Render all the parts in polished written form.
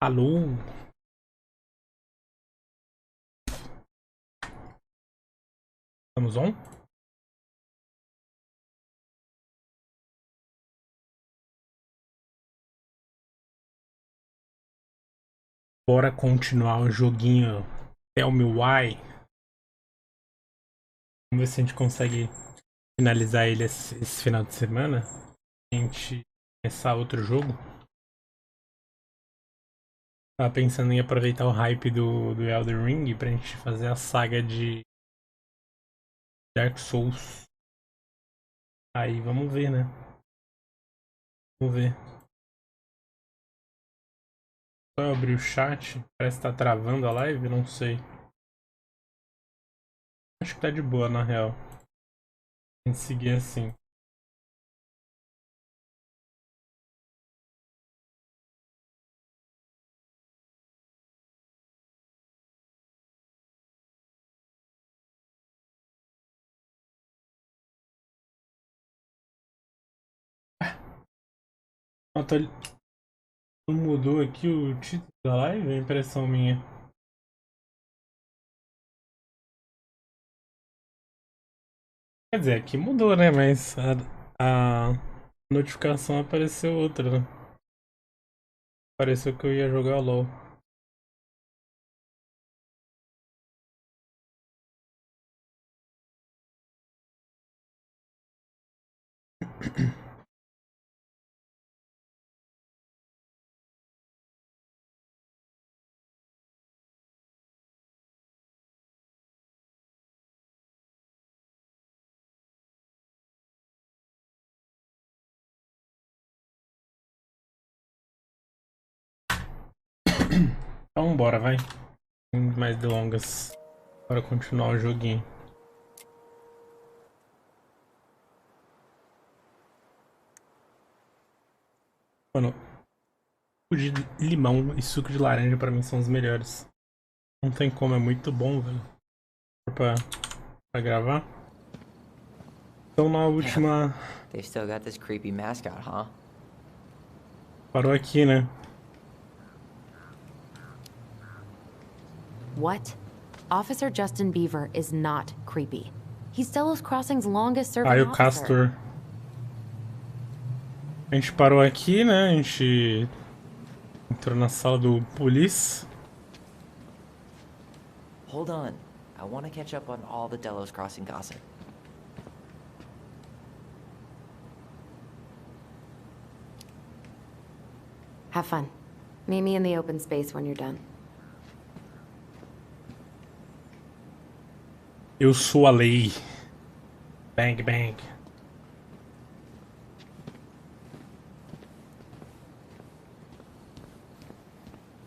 Alô? Estamos on? Bora continuar o joguinho Tell Me Why. Vamos ver se a gente consegue finalizar ele esse final de semana. A gente começar outro jogo. Tava pensando em aproveitar o hype do Elden Ring pra gente fazer a saga de Dark Souls. Aí vamos ver, né? Vamos ver. Só eu abrir o chat. Parece que tá travando a live, não sei. Acho que tá de boa, na real. A gente seguir assim. Ó, não mudou aqui o título da live? É impressão minha. Quer dizer, aqui mudou, né? Mas a notificação apareceu outra, né? Pareceu que eu ia jogar LOL. Então bora, vai. Sem mais delongas. Bora continuar o joguinho. Mano, suco de limão e suco de laranja pra mim são os melhores. Não tem como, é muito bom, velho. Pra, pra gravar. Então na última. They've still got this creepy mascot, huh? Parou aqui, né? What? Officer Justin Beaver is not creepy. He's Delos Crossing's longest serving Aí o officer. Castor. A gente parou aqui, né? A gente entrou na sala do polícia. Hold on. I want to catch up on all the Delos Crossing gossip. Have fun. Meet me in the open space when you're done. Eu sou a lei. Bang, bang.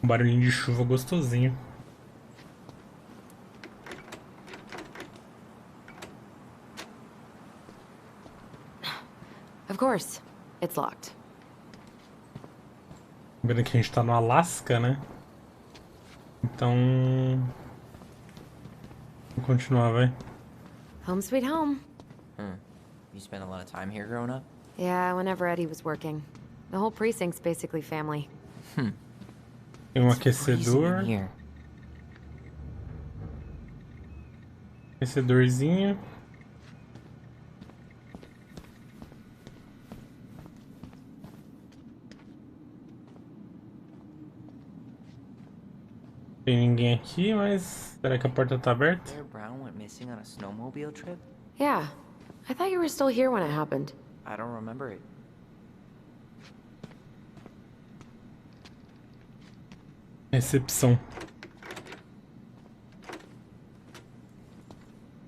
Um barulhinho de chuva gostosinho. Of course. It's locked. Lembrando que a gente tá no Alasca, né? Então. Vamos continuar, vai. Home sweet home. You spent a lot of time here growing up? Yeah, whenever Eddie was working. The whole precinct's basically family. Tem It's freezing aquecedor. in here. Aquecedorzinho. Tem ninguém aqui, mas será que a porta tá aberta? Bear Brown went missing on a snowmobile trip? Yeah. I thought you were still here when it happened. I don't remember it. Recepção.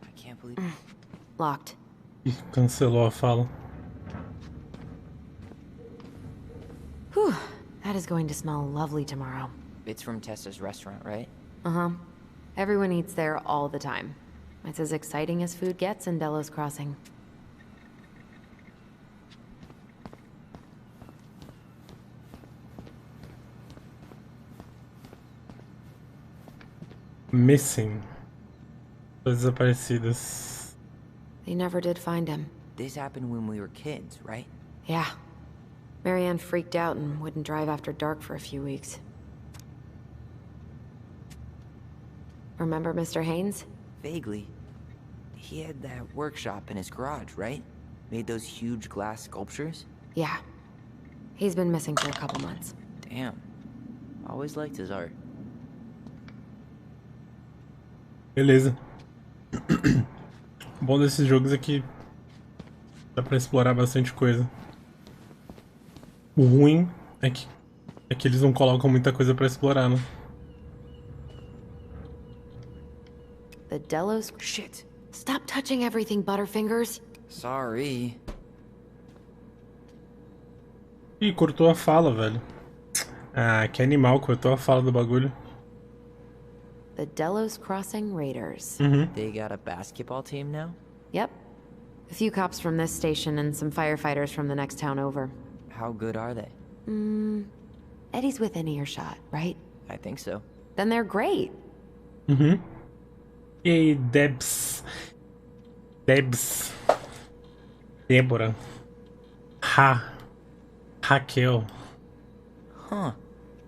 I can't believe Locked. Ih, cancelou a fala. Whew. That is going to smell lovely tomorrow. it's from Tessa's restaurant, right? Uh-huh. Everyone eats there all the time. It's as exciting as food gets in Delos Crossing. Missing. Desaparecidas. They never did find him. This happened when we were kids, right? Yeah. Marianne freaked out and wouldn't drive after dark for a few weeks. Remember Mr. Haynes? Vaguely. He had that workshop in his garage, right? Made those huge glass sculptures? Yeah. He's been missing for a couple months. Damn. Always liked his art. Beleza. O bom desses jogos é que dá pra explorar bastante coisa. O ruim é que eles não colocam muita coisa pra explorar, né? The Delos... Shit! Stop touching everything, Butterfingers. Sorry. Ih, cortou a fala, velho. Ah, que animal, cortou a fala do bagulho. The Delos Crossing Raiders. They got a basketball team now? Yep. A few cops from this station and some firefighters from the next town over. How good are they? Eddie's within earshot, right? I think so. Then they're great. E aí, Debs. Débora. Raquel. Huh.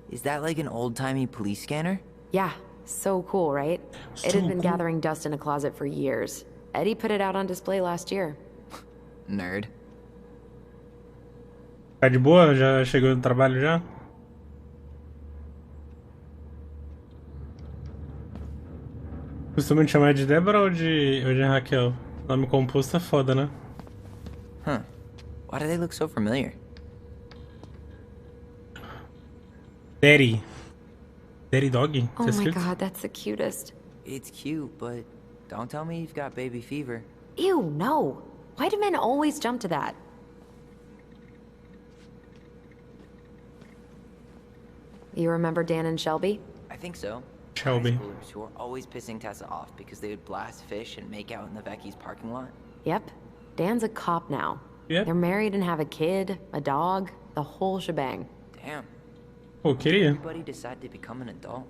Is that like an old-timey police scanner? Yeah, so cool, right? It So had been cool. gathering dust in a closet for years. Eddie put it out on display last year. Nerd. Tá de boa? Já chegou do trabalho já? Costuma te chamar de Débora ou de Raquel? Nome composto é foda, né? Huh. Why do they look so familiar? Daddy. Daddy Dog? Oh Tá my escrito? god, that's the cutest. It's cute, but don't tell me you've got baby fever. Ew, no. Why do men always jump to that? You remember Dan and Shelby? I think so. Shelby. High schoolers who were always pissing Tessa off because they would blast fish and make out in the Vecchi's parking lot. Yep. Dan's a cop now. Yep. They're married and have a kid, a dog, the whole shebang. Damn. Pô, queria. Everybody decided to become an adult.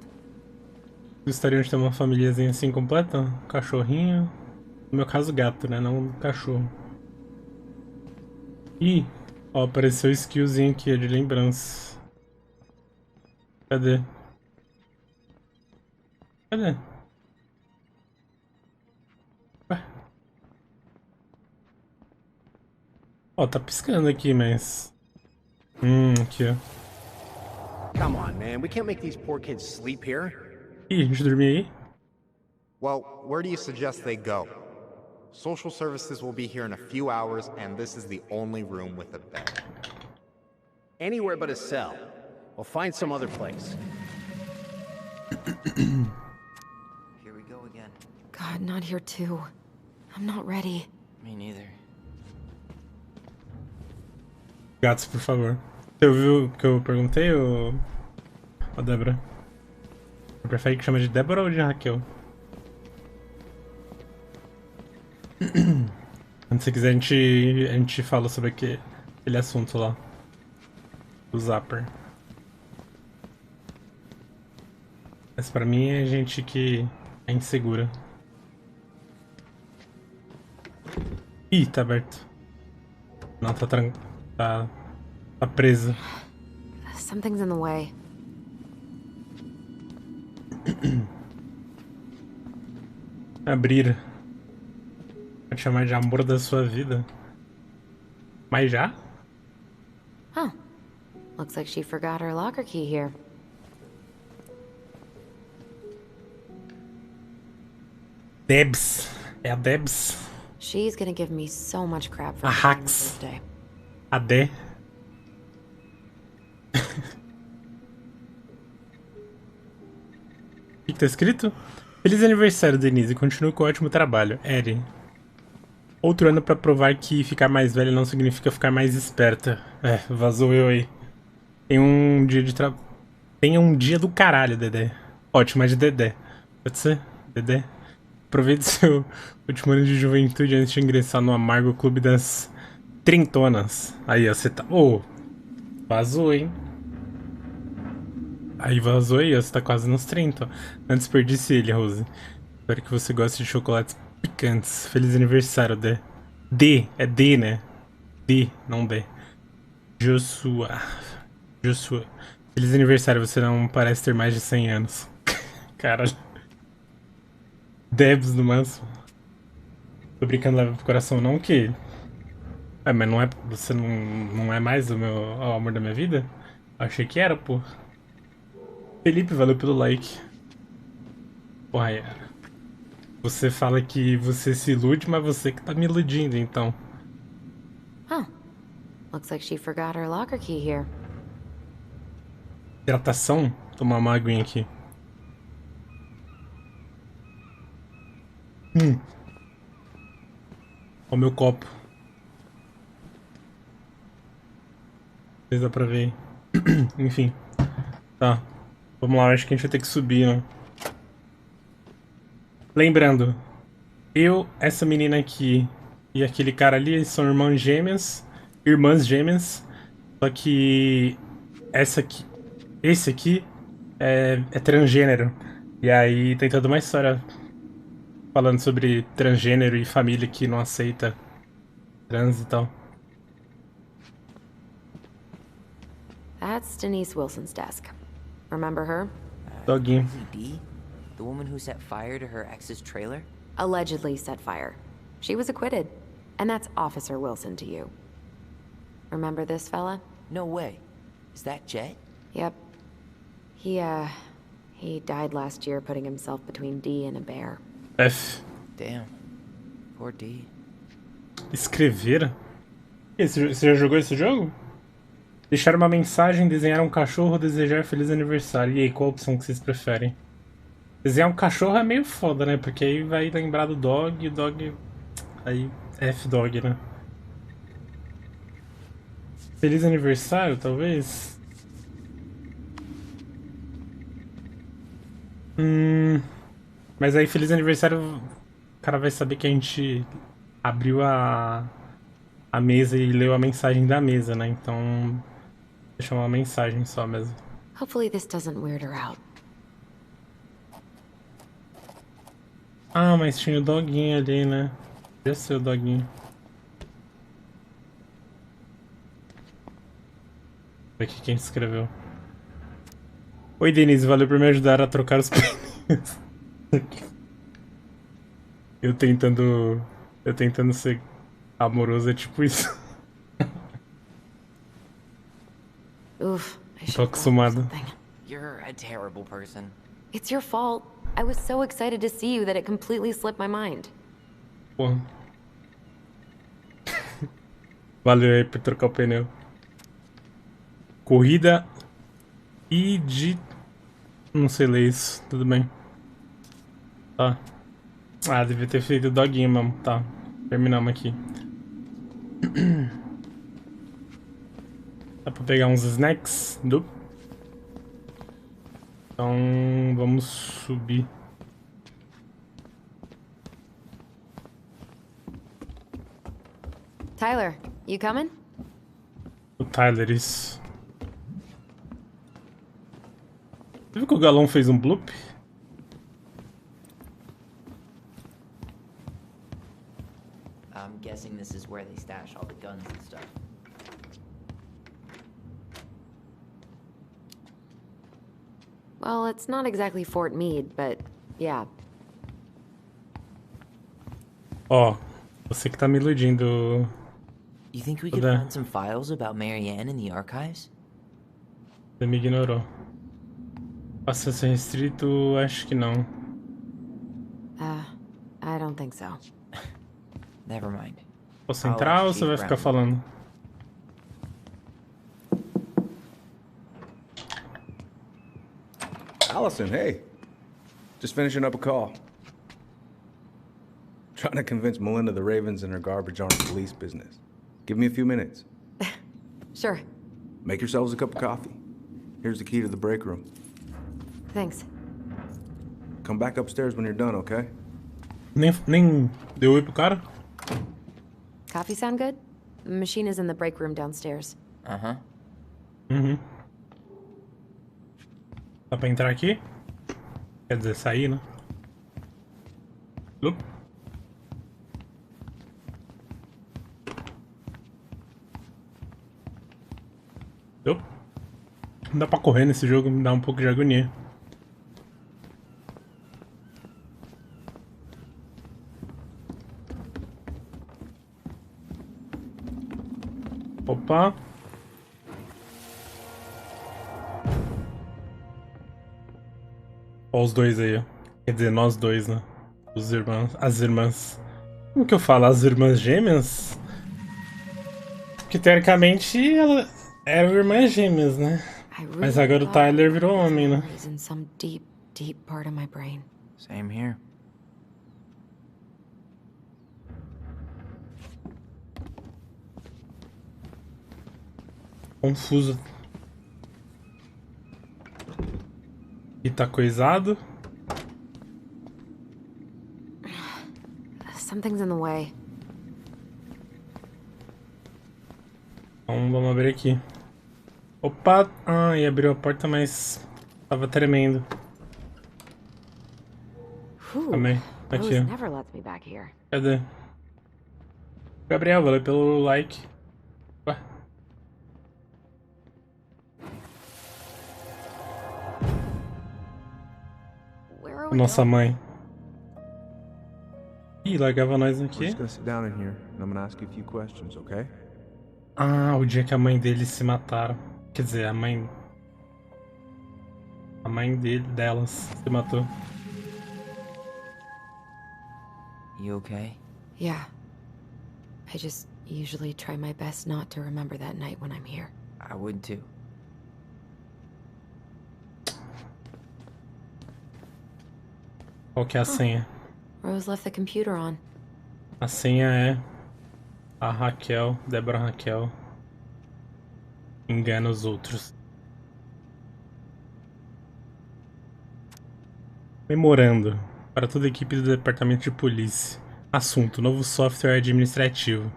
Gostariam de ter uma famíliazinha assim completa? Um cachorrinho. No meu caso, gato, né? Não um cachorro. Ih, ó, apareceu o skillzinho aqui, ó, de lembrança. Cadê? Cadê? Ué? Ó, tá piscando aqui, mas... aqui, ó. Come on, man. We can't make these poor kids sleep here. Ih, a gente dormir aí? Well, where do you suggest they go? Social services will be here in a few hours, and this is the only room with a bed. Anywhere but a cell. We'll find some other place. Here we go again. God, not here too. I'm not ready. Me neither. Gatos, por favor. Você ouviu o que eu perguntei, ô Débora? Você prefere que chame de Débora ou de Raquel? Quando você quiser, a gente fala sobre aquele assunto lá. Do Zapper. Mas pra mim é gente que é insegura. Ih, tá aberto. Não, tá presa. Something's in the way. Abrir. Pode chamar de amor da sua vida. Mas já? Huh. Looks like she forgot her locker key here. Debs. É a Debs. She's gonna give me so much crap for A forgetting Hax. this day. A Dé. O que tá escrito? Feliz aniversário, Denise. Continue com o ótimo trabalho. Eri. Outro ano pra provar que ficar mais velha não significa ficar mais esperta. É, vazou eu aí. Tenha um dia do caralho, Dedé. Ótimo, é de Dedé. Pode ser? Dedé? Aproveite seu último ano de juventude antes de ingressar no amargo clube das trintonas. Aí, ó, você tá... Ô, vazou, hein? Aí vazou aí, ó, você tá quase nos 30, ó. Não desperdice ele, Rose. Espero que você goste de chocolates picantes. Feliz aniversário, Dé. D, é D, né? D, não D. Joshua. Joshua. Feliz aniversário, você não parece ter mais de 100 anos. Cara. Debs no máximo. Tô brincando, leva pro coração não que... mas não é... Você não é mais o amor da minha vida? Achei que era, pô. Felipe, valeu pelo like. Porra, você fala que você se ilude, mas você que tá me iludindo, então. Huh. Looks like she forgot her locker key here. Hidratação? Tomar uma aguinha aqui. Ó o meu copo. Não sei se dá pra ver aí. Enfim. Tá. Vamos lá, acho que a gente vai ter que subir, né? Lembrando, essa menina aqui e aquele cara ali, eles são irmãs gêmeas. Irmãs gêmeas. Só que esse aqui é transgênero. E aí tem toda uma história falando sobre transgênero e família que não aceita trans e tal. That's Denise Wilson's desk. Remember her? Doguinho. Crazy D? The woman who set fire to her ex's trailer? Allegedly set fire. She was acquitted. And that's Officer Wilson to you. Remember this fella? No way. Is that Jet? Yep. He died last year putting himself between D and a bear. F. Damn. Poor D. Escrever? Você já jogou esse jogo? Deixar uma mensagem, desenhar um cachorro, desejar feliz aniversário. E aí, qual a opção que vocês preferem? Desenhar um cachorro é meio foda, né? Porque aí vai lembrar do dog e o dog... Aí, F-dog, né? Feliz aniversário, talvez? Mas aí, feliz aniversário, o cara vai saber que a gente abriu a mesa e leu a mensagem da mesa, né? Então, deixa uma mensagem só mesmo. Hopefully this doesn't weird her out. Ah, mas tinha o doguinho ali, né? Podia ser o doguinho. Ver aqui quem escreveu. Oi, Denise, valeu por me ajudar a trocar os pneus. Eu tentando ser amoroso, é tipo isso. Oof, I Tô should have acostumado. something. You're a terrible person. It's your fault. I was so excited to see you that it completely slipped my mind. Porra. Valeu aí por trocar o pneu. Corrida e de... Não sei ler isso, tudo bem. Tá. Ah, devia ter feito o doguinho mesmo. Tá, terminamos aqui. Dá pra pegar uns snacks? Então, vamos subir. Tyler, you coming? O Tyler, isso. Você viu que o Galão fez um bloop? I'm guessing this is where they stash all the guns and stuff. Well, it's not exactly Fort Meade, but yeah. Ó, você que tá me iludindo. You think we could Okay. find some files about Marianne in the archives? Você me ignorou. Acesso restrito, acho que não. I don't think so. Never mind. Posso entrar ou você vai ficar falando? Allison, hey. Just finishing up a call. Trying to convince Melinda the Ravens and her garbage aren't police business. Give me a few minutes. Sure. Make yourselves a cup of coffee. Here's the key to the break room. Thanks. Come back upstairs when you're done, okay? Nem deu oi pro cara? Coffee sound good? The machine is in the break room downstairs. Uh-huh. Uhum. Dá pra entrar aqui? Quer dizer, sair, né? Lup. Deu? Não dá pra correr nesse jogo, me dá um pouco de agonia. Opa. Ó os dois aí, ó. Quer dizer, nós dois, né? Os irmãos, as irmãs. Como que eu falo? As irmãs gêmeas? Porque teoricamente ela eram irmãs gêmeas, né? Mas agora o Tyler virou homem, né? In some deep, deep part of my brain. Same here. Confuso. E tá coisado. Something's in the way. Então vamos abrir aqui. Opa! Ah, e abriu a porta, mas tava tremendo. Também. Aqui, Rose ó. never lets me back here. Cadê? Gabriel, valeu pelo like. Ué. Where are we Nossa going? mãe. Ih, largava nós We're aqui. just gonna sit down in here, and I'm gonna ask you a few questions, okay? Ah, o dia que a mãe dele se mataram. Quer dizer, a mãe. A mãe delas se matou. You okay? Yeah. I just usually try my best not to remember that night when I'm here. I would too. Qual que é a senha? Rose left the computer on. A senha é a Raquel, Débora Raquel. Engana os outros. Memorando. Para toda a equipe do departamento de polícia. Assunto: novo software administrativo.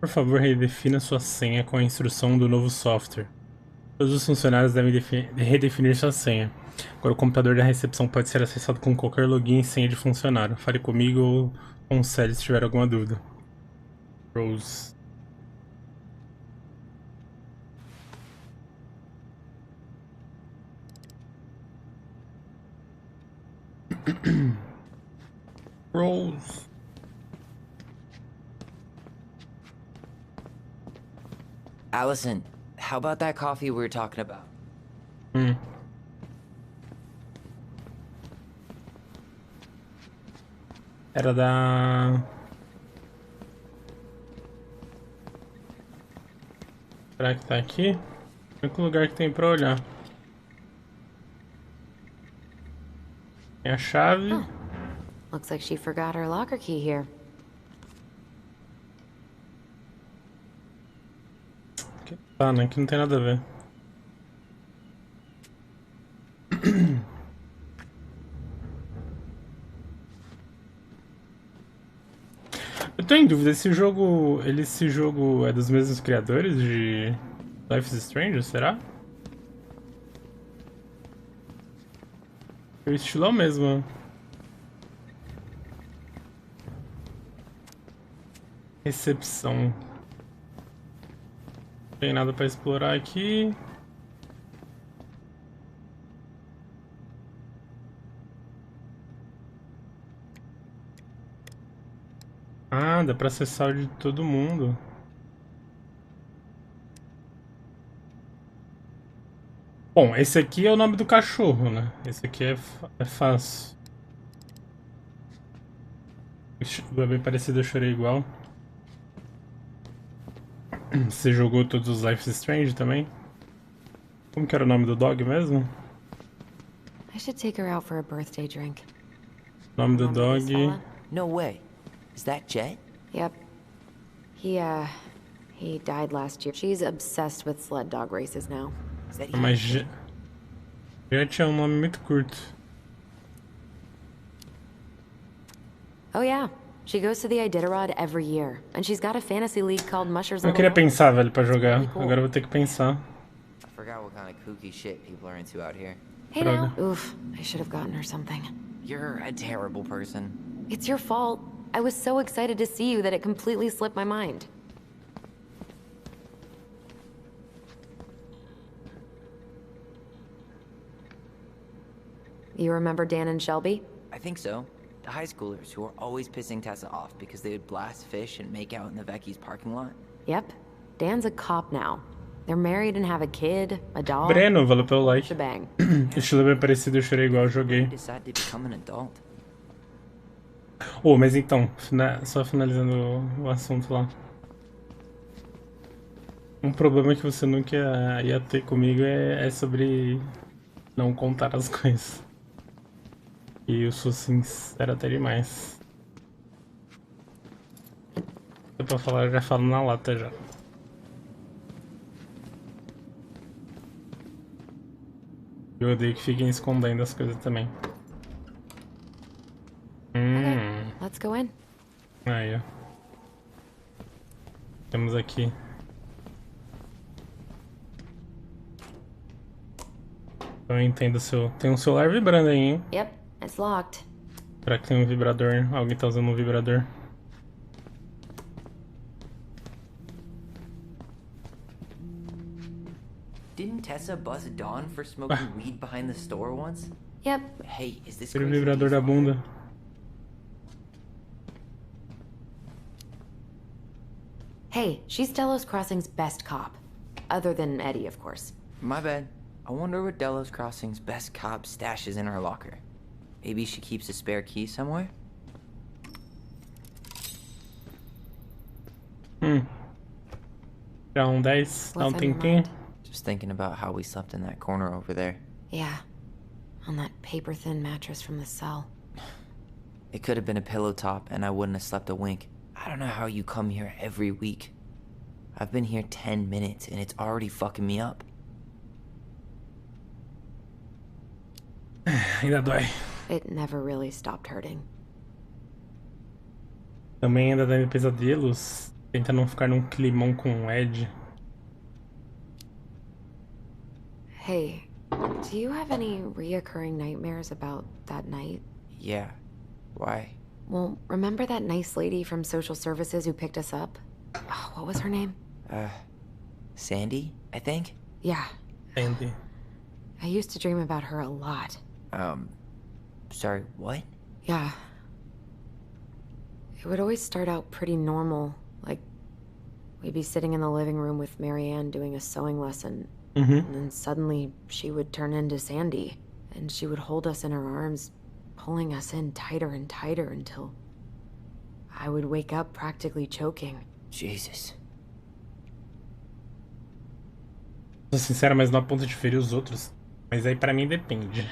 Por favor, redefina sua senha com a instrução do novo software. Todos os funcionários devem redefinir sua senha. Agora o computador da recepção pode ser acessado com qualquer login e senha de funcionário. Fale comigo ou com o Sally se tiver alguma dúvida. Rose. Rose. Allison, how about that coffee we were talking about? Era da... Será que tá aqui? O único lugar que tem pra olhar. Tem a chave. Looks like she forgot her locker key here. Tá, né? Que não tem nada a ver. Eu tô em dúvida, esse jogo é dos mesmos criadores de Life is Strange, será? O estilo é o mesmo. Recepção. Não tem nada pra explorar aqui. Ah, dá pra acessar o de todo mundo. Bom, esse aqui é o nome do cachorro, né? Esse aqui é fácil. É bem parecido, eu chorei igual. Você jogou todos os Life is Strange também? Como que era o nome do dog mesmo? I should take her out for a birthday drink. O nome do Remember this dog... fella? No way. Is that Jet? Yep. He died last year. She's obsessed with sled dog races now. Is that Mas even- Jet é um nome muito curto. Oh yeah. She goes to the Iditarod every year, and she's got a fantasy league called Mushers Eu on the queria Road. pensar, velho, pra jogar. Really cool. Agora eu vou ter que pensar. I forgot what kind of kooky shit people are into out here. Hey now. Oof. I should have gotten her something. You're a terrible person. It's your fault. I was so excited to see you that it completely slipped my mind. You remember Dan and Shelby? I think so. The high schoolers who were always pissing Tessa off because they would blast fish and make out in the Vecchi's parking lot. Yep. Dan's a cop now. They're married and have a kid, a dog. Breno, valeu pelo like. Shebang. Estilo bem parecido, eu chorei igual, eu joguei. Decide to become an adult. Oh, mas então, só finalizando o assunto lá. Um problema que você nunca ia ter comigo é sobre não contar as coisas. E eu sou sincero até demais. Se é pra falar, eu já falo na lata já. Eu odeio que fiquem escondendo as coisas também. Let's go in. Aí, ó. Temos aqui. Eu entendo o seu... Tem um celular vibrando aí, hein? Yep, it's locked. Será que tem um vibrador? Alguém tá usando um vibrador? Didn't Tessa bust Dawn for smoking weed behind the store once? Yep. Hey, is this Tira o crazy vibrador da diesel? bunda. Hey, she's Delos Crossing's best cop. Other than Eddie, of course. My bad. I wonder what Delos Crossing's best cop stashes in her locker. Maybe she keeps a spare key somewhere? Dá um 10, dá um What's on your tempinho. mind? Just thinking about how we slept in that corner over there. Yeah. On that paper-thin mattress from the cell. It could have been a pillow top and I wouldn't have slept a wink. I don't know how you come here every week. I've been here 10 minutes and it's already fucking me up. Ainda dói. It never really stopped hurting. Também ainda dando pesadelos. Tenta não ficar num climão com o Ed. Hey, do you have any reoccurring nightmares about that night? Yeah. Why? Well, remember that nice lady from social services who picked us up? Oh, what was her name? Sandy, I think? Yeah. Andy. I used to dream about her a lot. Sorry, what? Yeah. It would always start out pretty normal. Like, we'd be sitting in the living room with Marianne doing a sewing lesson. And then suddenly, she would turn into Sandy. And she would hold us in her arms, pulling us in tighter and tighter until I would wake up practically choking. Jesus. Sou sincero, mas não a ponto de ferir os outros. Mas aí pra mim depende.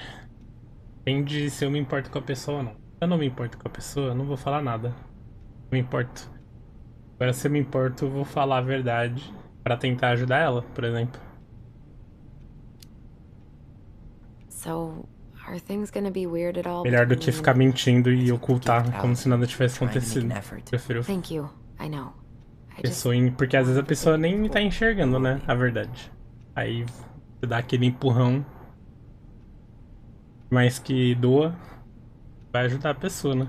Depende se eu me importo com a pessoa ou não. Se eu não me importo com a pessoa, eu não vou falar nada. Não me importo. Agora se eu me importo, eu vou falar a verdade pra tentar ajudar ela, por exemplo. So, are things gonna be weird at all? Melhor do between que me and- ficar mentindo e ocultar como se nada tivesse acontecido. Prefiro Thank you. I know. I just... pessoa porque às vezes a pessoa nem tá enxergando, né, a verdade. Aí você dá aquele empurrão, mas que doa, vai ajudar a pessoa, né?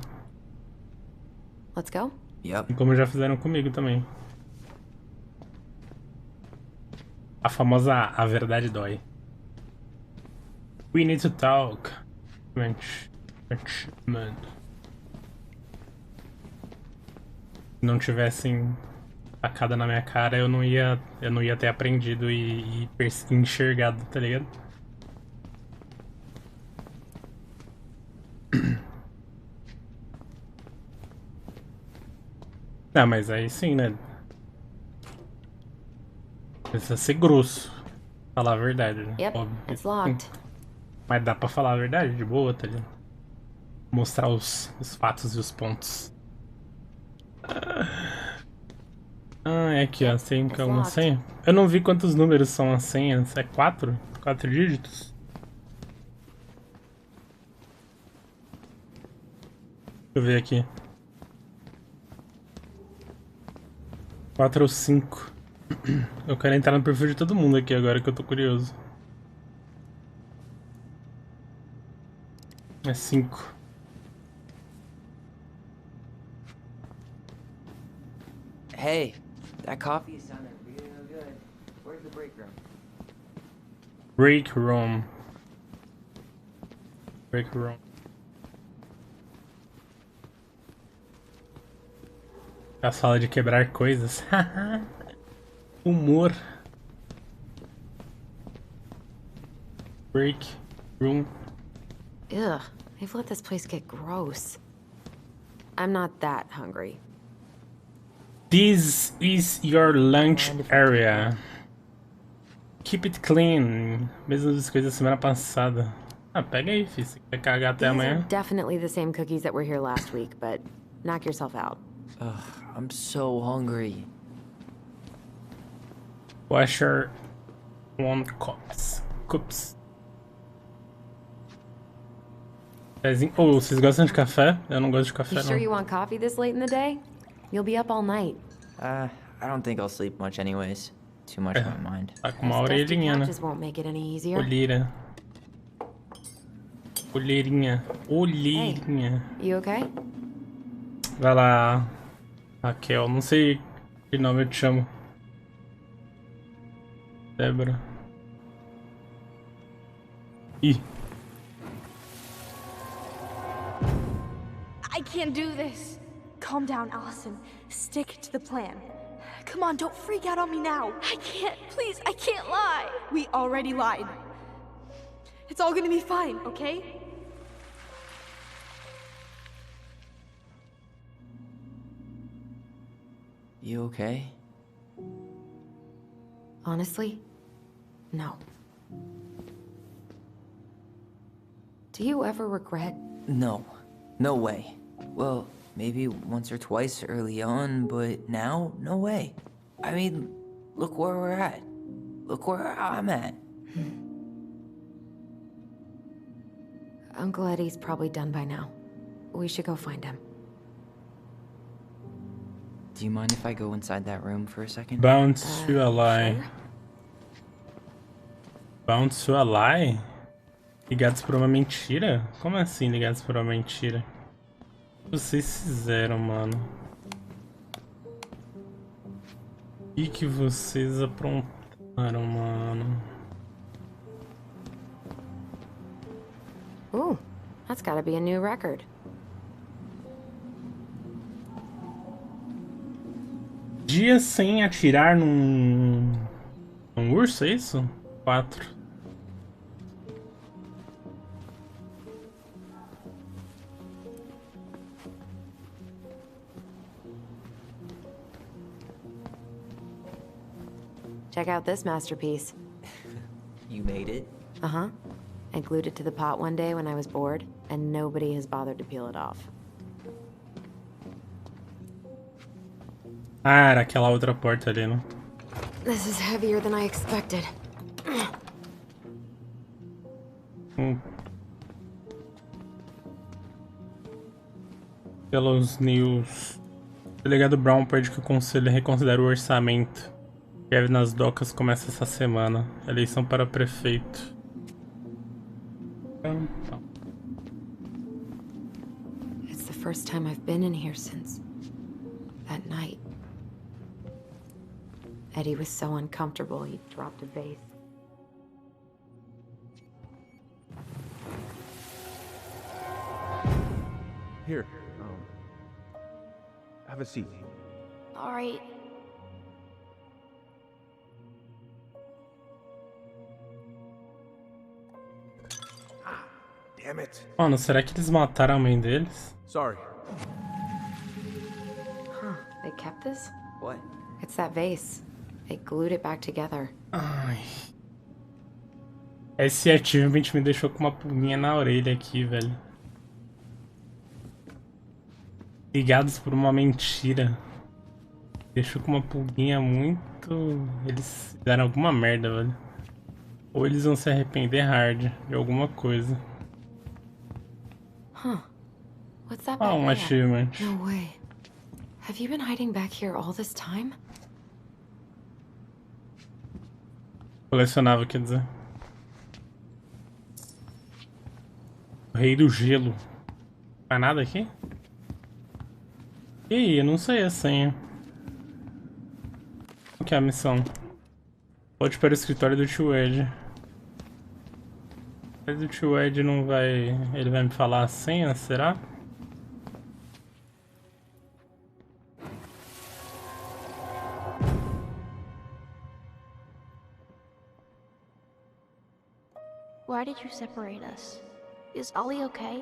Let's go? Yep. Como já fizeram comigo também. A famosa a verdade dói. We need to talk. Mano. Se não tivessem tacada na minha cara, eu não ia ter aprendido e enxergado, tá ligado? Ah, mas aí sim, né? Precisa ser grosso. Falar a verdade, né? Yep, Óbvio. it's locked. Mas dá pra falar a verdade de boa, tá ligado? Mostrar os fatos e os pontos. Ah, é aqui, ó. Tem uma senha. Eu não vi quantos números são as senhas. É 4? 4 dígitos? Deixa eu ver aqui. 4 ou 5. Eu quero entrar no perfil de todo mundo aqui agora que eu tô curioso. É 5. Hey, that coffee is sounding real good. Where's the break room? Break room. Break room. A sala de quebrar coisas. Humor. Break room. Ugh, they've let this place get gross. I'm not that hungry. This is your lunch area. Keep it clean. Mesmas coisas da semana passada. Ah, pega aí, filho. Você quer cagar até These are amanhã? definitely the same cookies that were here last week, but knock yourself out. Ugh, I'm so hungry. Washer one cups. Cups. Pezinho. Oh, vocês gostam de café? Eu não gosto de café, You sure não. you want coffee this late in the day? You'll be up all night. I don't think I'll sleep much anyways. Too much on my mind. Tá com uma Those dusty orelhinha, né? couches won't make it any easier. Olheira. Olheirinha. Olheirinha. You okay? Vai lá, Raquel. Não sei que nome eu te chamo. Débora. Ih. I can't do this. Calm down, Allison. Stick to the plan. Come on, don't freak out on me now. I can't, please, I can't lie. We already lied. It's all gonna be fine, okay? You okay? Honestly, no. Do you ever regret? No. No way. Well, maybe once or twice early on, but now, no way. I mean, look where we're at. Look where I'm at. Uncle Eddie's probably done by now. We should go find him. Do you mind if I go inside that room for a second? Bounce to a lie. Sure? Bounce to a lie? Ligados por uma mentira? Como assim ligados por uma mentira? O que vocês fizeram, mano? O que vocês aprontaram, mano? Ooh, that's gotta be a new record. Dia sem atirar num urso, é isso? 4. Check out this masterpiece. You made it? Uh-huh. I glued it to the pot one day when I was bored, and nobody has bothered to peel it off. Ah, era aquela outra porta ali, né? This is heavier than I expected. Pelos news. O delegado Brown pede que o conselho reconsidere o orçamento. Greve nas docas começa essa semana. Eleição para prefeito. It's the first time I've been in here since that night. Eddie was so uncomfortable he dropped a vase. Here, have a seat. All right. Damn it. Mano, será que eles mataram a mãe deles? Sorry. Huh, they kept this? What? It's that vase. They glued it back together. Ai. Esse achievement me deixou com uma pulguinha na orelha aqui, velho. Ligados por uma mentira. Deixou com uma pulguinha muito... Eles fizeram alguma merda, velho. Ou eles vão se arrepender hard de alguma coisa. Huh. What's that Ah, back um there? achievement. No way. Have you been hiding back here all this time? Colecionável, quer dizer. O Rei do Gelo. Não há nada aqui? E aí, eu não sei a senha. Qual que é a missão? Volte para o escritório do tio Ed. Mas o tio Ed não vai... Ele vai me falar a senha, será? Why did you separate us? Is Ollie okay?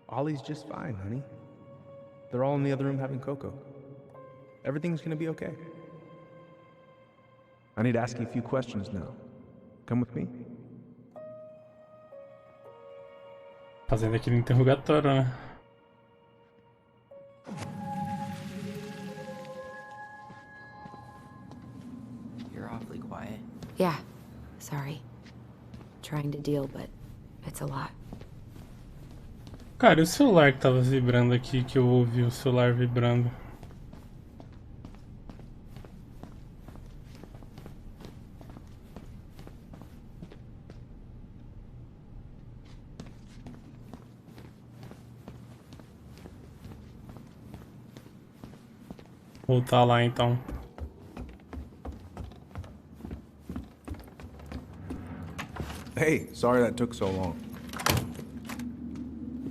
Ollie's just fine, honey. They're all in the other room having cocoa. Everything's gonna be okay. I need to ask you a few questions now. Come with me. Fazendo aquele interrogatório, né? You're awfully quiet. Yeah, sorry. Trying to deal, but it's a lot. Cara, e o celular que tava vibrando aqui, que eu ouvi o celular vibrando? Voltar lá então. Hey, sorry that took so long.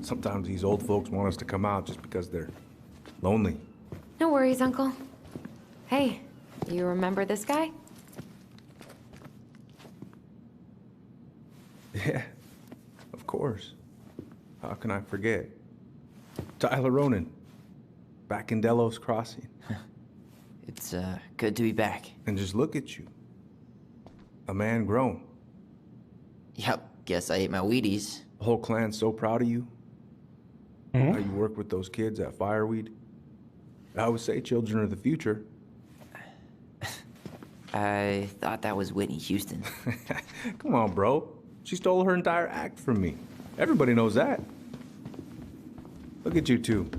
Sometimes these old folks want us to come out just because they're lonely. No worries, Uncle. Hey, you remember this guy? Yeah, of course. How can I forget? Tyler Ronan, back in Delos Crossing. It's, good to be back. And just look at you. A man grown. Yep, guess I ate my Wheaties. The whole clan's so proud of you. How you work with those kids at Fireweed. I always say children are the future. I thought that was Whitney Houston. Come on, bro. She stole her entire act from me. Everybody knows that. Look at you two.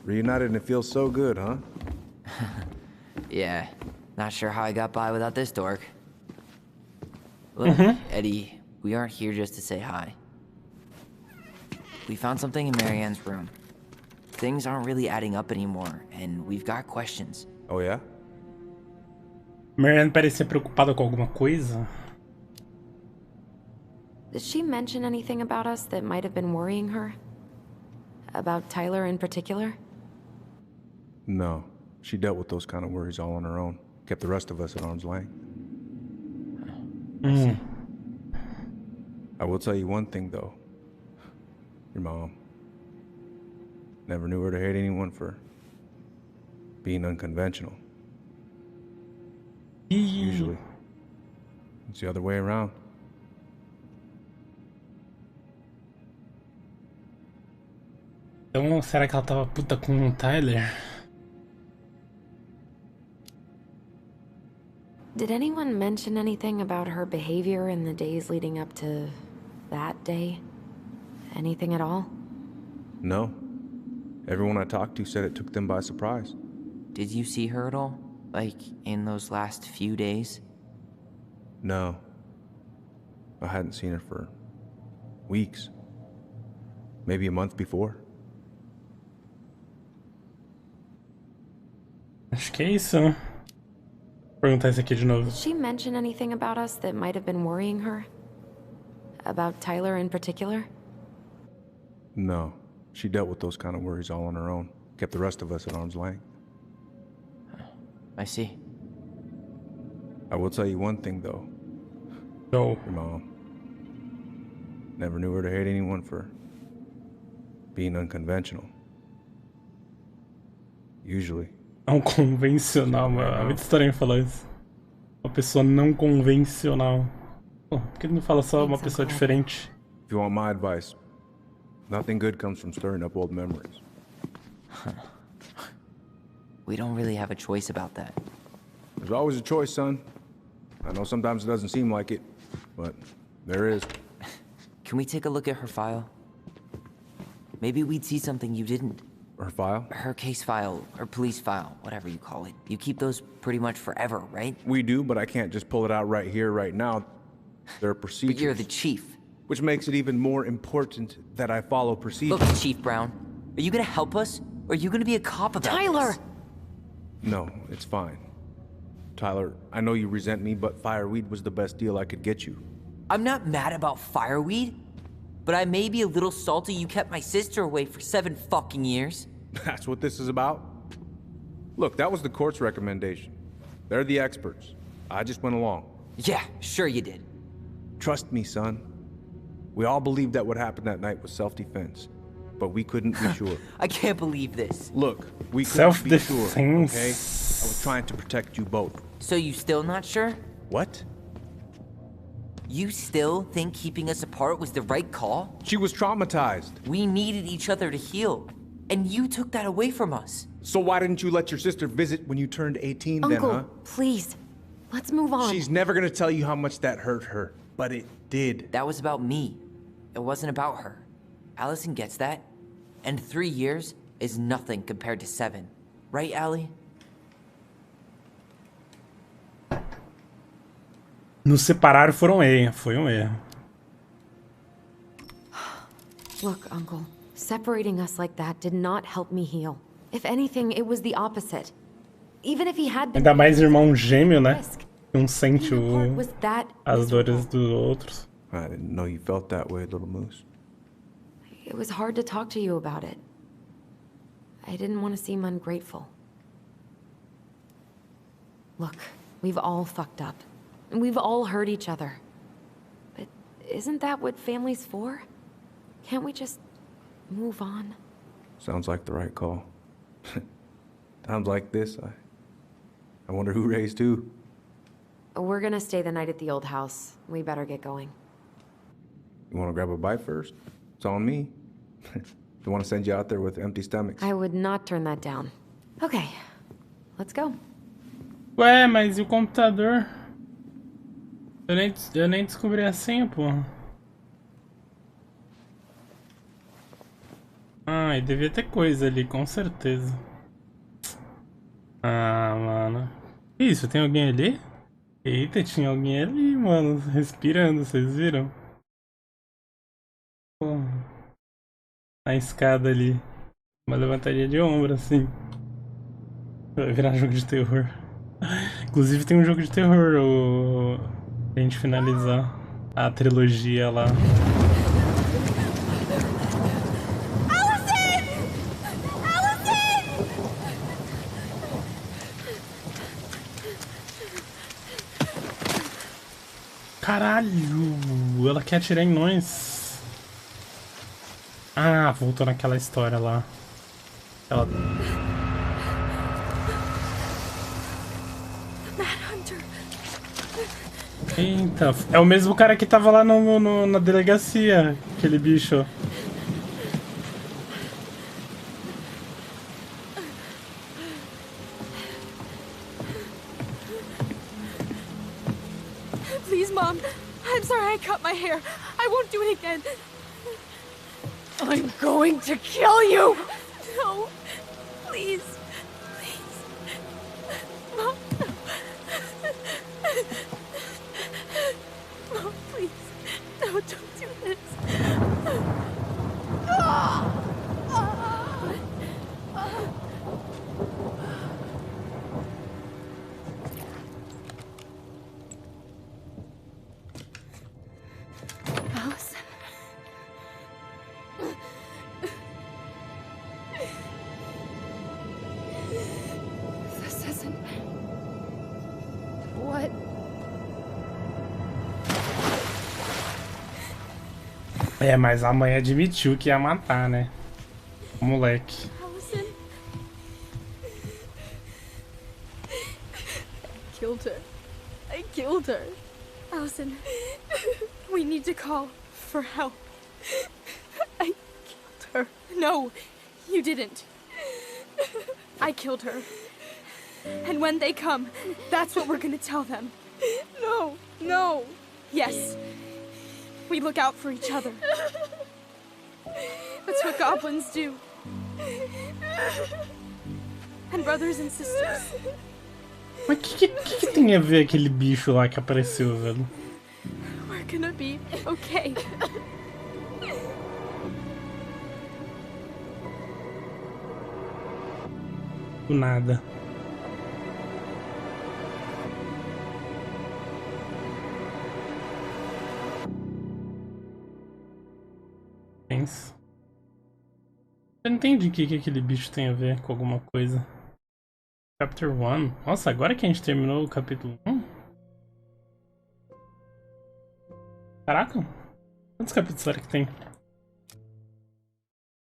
Reunited and it feels so good, huh? Yeah, not sure how I got by without this dork. Look, Eddie, we aren't here just to say hi. We found something in Marianne's room. Things aren't really adding up anymore, and we've got questions. Oh, yeah? Marianne parecia preocupada com alguma coisa. Did she mention anything about us that might have been worrying her? About Tyler in particular? No. She dealt with those kind of worries all on her own. Kept the rest of us at arm's length. I will tell you one thing, though. Your mom. Never knew her to hate anyone for being unconventional. Usually. It's the other way around. Então, será que ela tava puta com o Tyler? Did anyone mention anything about her behavior in the days leading up to that day? Anything at all? No. Everyone I talked to said it took them by surprise. Did you see her at all? Like, in those last few days? No. I hadn't seen her for weeks. Maybe a month before. Acho que é isso, né? Vou perguntar isso aqui de novo. Did she mention anything about us that might have been worrying her? About Tyler in particular? No. She dealt with those kind of worries all on her own. Kept the rest of us at arm's length. I see. I will tell you one thing, though. So, Your mom. Never knew her to hate anyone for being unconventional. Usually. não convencional, mano. É muito estranho falar isso. Uma pessoa não convencional. Pô, por que ele não fala só uma pessoa diferente? If you want my advice, nothing good comes from stirring up old memories. We don't really have a choice about that. There's always a choice, son. I know sometimes it doesn't seem like it, but there is. Can we take a look at her file? Maybe we'd see something you didn't. Her file? Her case file, or police file, whatever you call it. You keep those pretty much forever, right? We do, but I can't just pull it out right here, right now. There are procedures. But you're the chief. Which makes it even more important that I follow procedures. Look, Chief Brown, are you gonna help us? Or are you gonna be a cop about Tyler! this? No, it's fine. Tyler, I know you resent me, but Fireweed was the best deal I could get you. I'm not mad about fireweed, but I may be a little salty you kept my sister away for 7 fucking years. That's what this is about? Look, that was the court's recommendation. They're the experts. I just went along. Yeah, sure you did. Trust me, son. We all believed that what happened that night was self-defense, but we couldn't be sure. I can't believe this. Look, we couldn't be sure, Self-defense. okay? I was trying to protect you both. So you still not sure? What? You still think keeping us apart was the right call? She was traumatized. We needed each other to heal, and you took that away from us. So why didn't you let your sister visit when you turned 18 then, Uncle, huh? please. Let's move on. She's never gonna tell you how much that hurt her, but it did. That was about me. It wasn't about her. Allison gets that. And 3 years is nothing compared to 7. Right, Allie? Nos separar foi um erro. Look, Uncle, separating us like that did not help me heal. If anything, it was the opposite. Even if he had been Ainda mais irmão gêmeo, né? risk, Um sente being apart was that as dores miserable. dos outros. I didn't know you felt that way, little moose. It was hard to talk to you about it. I didn't want to seem ungrateful. Look, we've all fucked up. And we've all hurt each other. But isn't that what family's for? Can't we just move on? Sounds like the right call. Times like this, I wonder who raised who. We're gonna stay the night at the old house. We better get going. You wanna grab a bite first? It's on me. Don't wanna send you out there with empty stomachs. I would not turn that down. Okay, let's go. Ué, mas e o computador? Eu nem descobri a senha, porra. Ah, e devia ter coisa ali, com certeza. Ah, mano. Isso, tem alguém ali? Eita, tinha alguém ali, mano, respirando, vocês viram? Porra. A escada ali. Uma levantaria de ombro, assim. Vai virar jogo de terror. Inclusive tem um jogo de terror, pra gente finalizar a trilogia lá. Caralho! Ela quer atirar em nós. Ah, voltou naquela história lá. Ela... Eita, é o mesmo cara que tava lá na delegacia, aquele bicho. Please, Mom. I'm sorry I cut my hair. I won't do it again. I'm going to kill you! No. Please. Please. Mom, no. Mom, please. No, don't do this. Allison. This isn't... What? É, mas a mãe admitiu que ia matar, né? O moleque. Allison? Killed her. I killed her. Allison, we need to call for help. I killed her. No, you didn't. I killed her. And when they come, that's what we're gonna tell them. No, no. Yes. We look out for each other. That's what goblins do. And brothers and sisters. Mas que tem a ver aquele bicho lá que apareceu, velho? We're gonna be okay. Do nada. Parabéns. Eu não entendi o que aquele bicho tem a ver com alguma coisa. Chapter 1. Nossa, agora que a gente terminou o capítulo 1? Caraca. Quantos capítulos será que tem?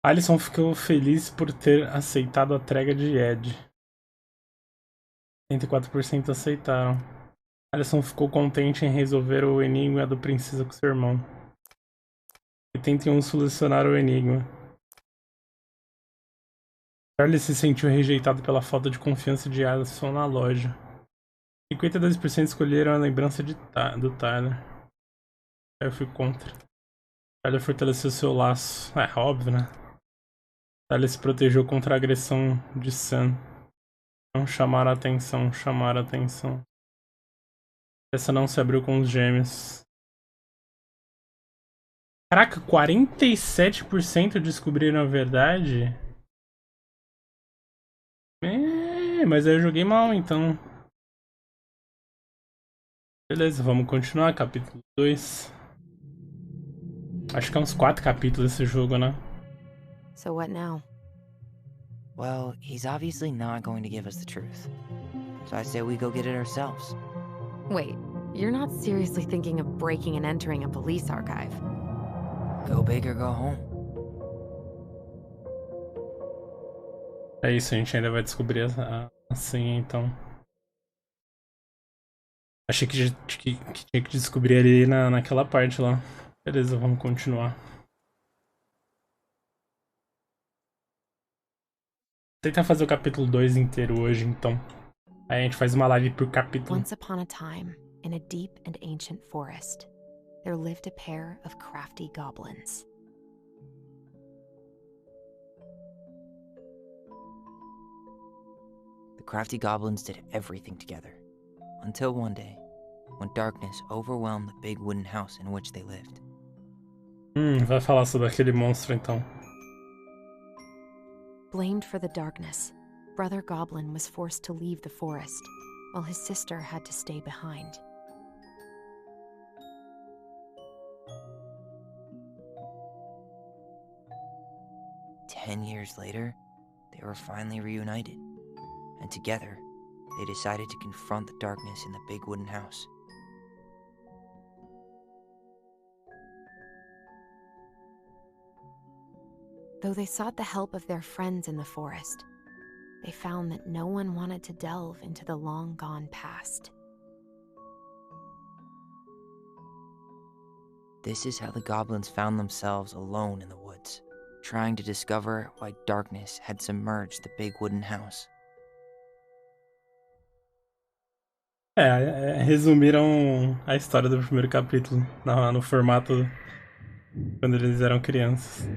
Alison ficou feliz por ter aceitado a entrega de Ed. 84% aceitaram. Alison ficou contente em resolver o enigma do princesa com seu irmão. 81 solucionaram o enigma. Charlie se sentiu rejeitado pela falta de confiança de Alison na loja. 52% escolheram a lembrança do Tyler. Eu fui contra. Tyler fortaleceu seu laço. É óbvio, né? Tyler se protegeu contra a agressão de Sam. Não chamaram a atenção, chamaram a atenção. Essa não se abriu com os gêmeos. Caraca, 47% descobriram a verdade? Mas aí eu joguei mal, então. Beleza, vamos continuar. Capítulo 2. Acho que é uns 4 capítulos esse jogo, né? So what now? Well, he's obviously not going to give us the truth. So I say we go get it ourselves. Wait, you're not seriously thinking of breaking and entering a police archive? Go big or go home. É isso, a gente ainda vai descobrir assim, então. Achei que tinha que descobrir ali naquela parte lá. Beleza, vamos continuar. Vou tentar fazer o capítulo 2 inteiro hoje, então. Aí a gente faz uma live por capítulo. Once upon a time, in a deep and ancient forest, there lived a pair of crafty goblins. The crafty goblins did everything together. Until one day, when darkness overwhelmed the big wooden house in which they lived. Vai falar sobre aquele monstro, então. Blamed for the darkness, Brother Goblin was forced to leave the forest, while his sister had to stay behind. Ten years later, they were finally reunited, and together, they decided to confront the darkness in the big wooden house. Though they sought the help of their friends in the forest, they found that no one wanted to delve into the long-gone past. This is how the goblins found themselves alone in the woods, trying to discover why darkness had submerged the big wooden house. Resumiram a história do primeiro capítulo no formato quando eles eram crianças.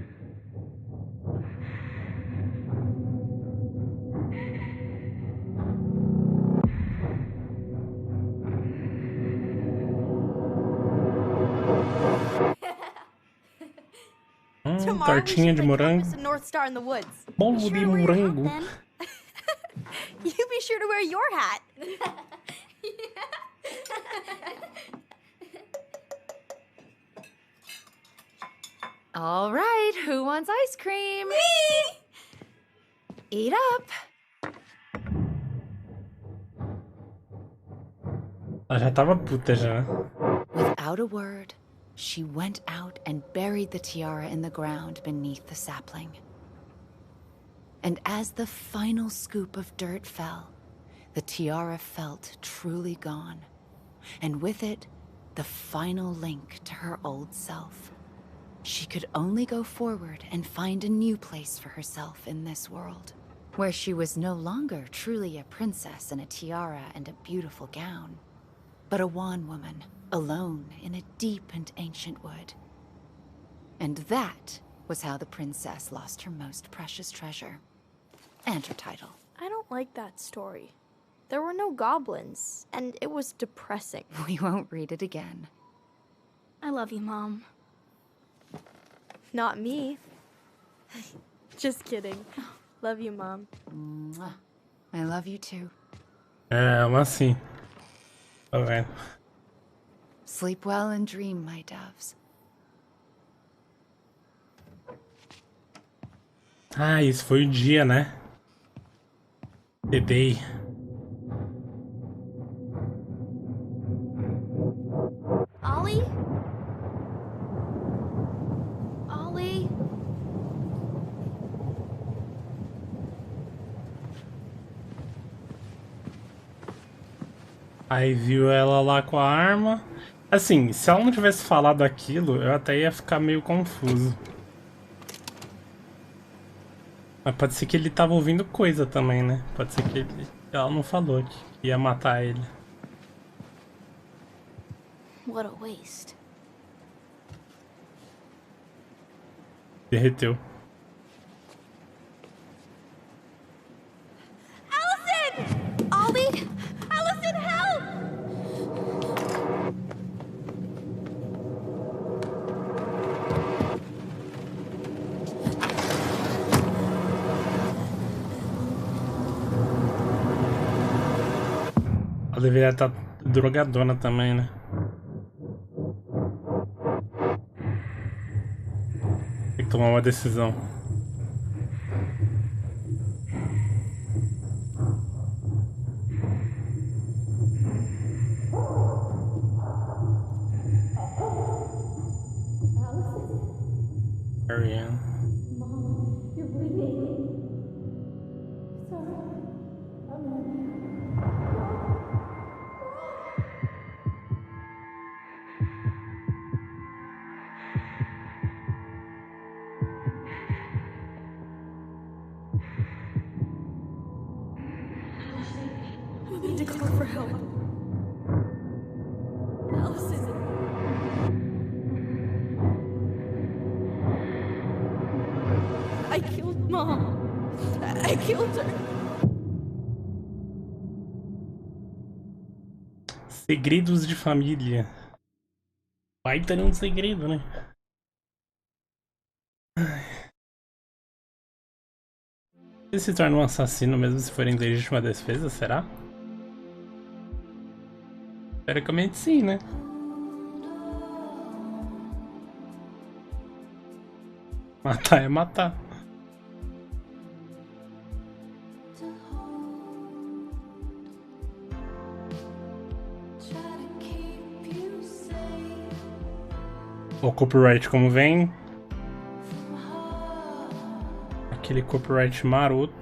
Tortinha de morango. North Star in the woods. Bolo de morango. You be sure to wear your hat. All right, who wants ice cream? Me! Eat up. Ela já tava puta já. Without a word, she went out and buried the tiara in the ground beneath the sapling. And as the final scoop of dirt fell, the tiara felt truly gone. And with it, the final link to her old self. She could only go forward and find a new place for herself in this world, where she was no longer truly a princess in a tiara and a beautiful gown, but a wan woman, alone in a deep and ancient wood. And that was how the princess lost her most precious treasure. And her title. I don't like that story. There were no goblins, and it was depressing. We won't read it again. I love you, Mom. Not me. Just kidding. Love you, Mom. Mwah. I love you too. Mas sim. Tá vendo? Sleep well and dream, my doves. Ah, isso foi o dia, né? The Day. Ollie? Ollie? Aí viu ela lá com a arma. Assim, se ela não tivesse falado aquilo, eu até ia ficar meio confuso. Mas pode ser que ele tava ouvindo coisa também, né? Pode ser que ela não falou que ia matar ele. What a waste. Derreteu. Allison! Ollie? Allison, help! Ela deveria estar drogadona também, né? Tem que tomar uma decisão. Marianne. You're bleeding. Sorry. I need to call for help. Allison. I killed Mom. I killed her. Segredos de família. Vai ter um segredo, né? Ele se torna um assassino mesmo se for em legítima defesa, será? Teoricamente sim, né? Matar é matar. O copyright como vem. Aquele copyright maroto.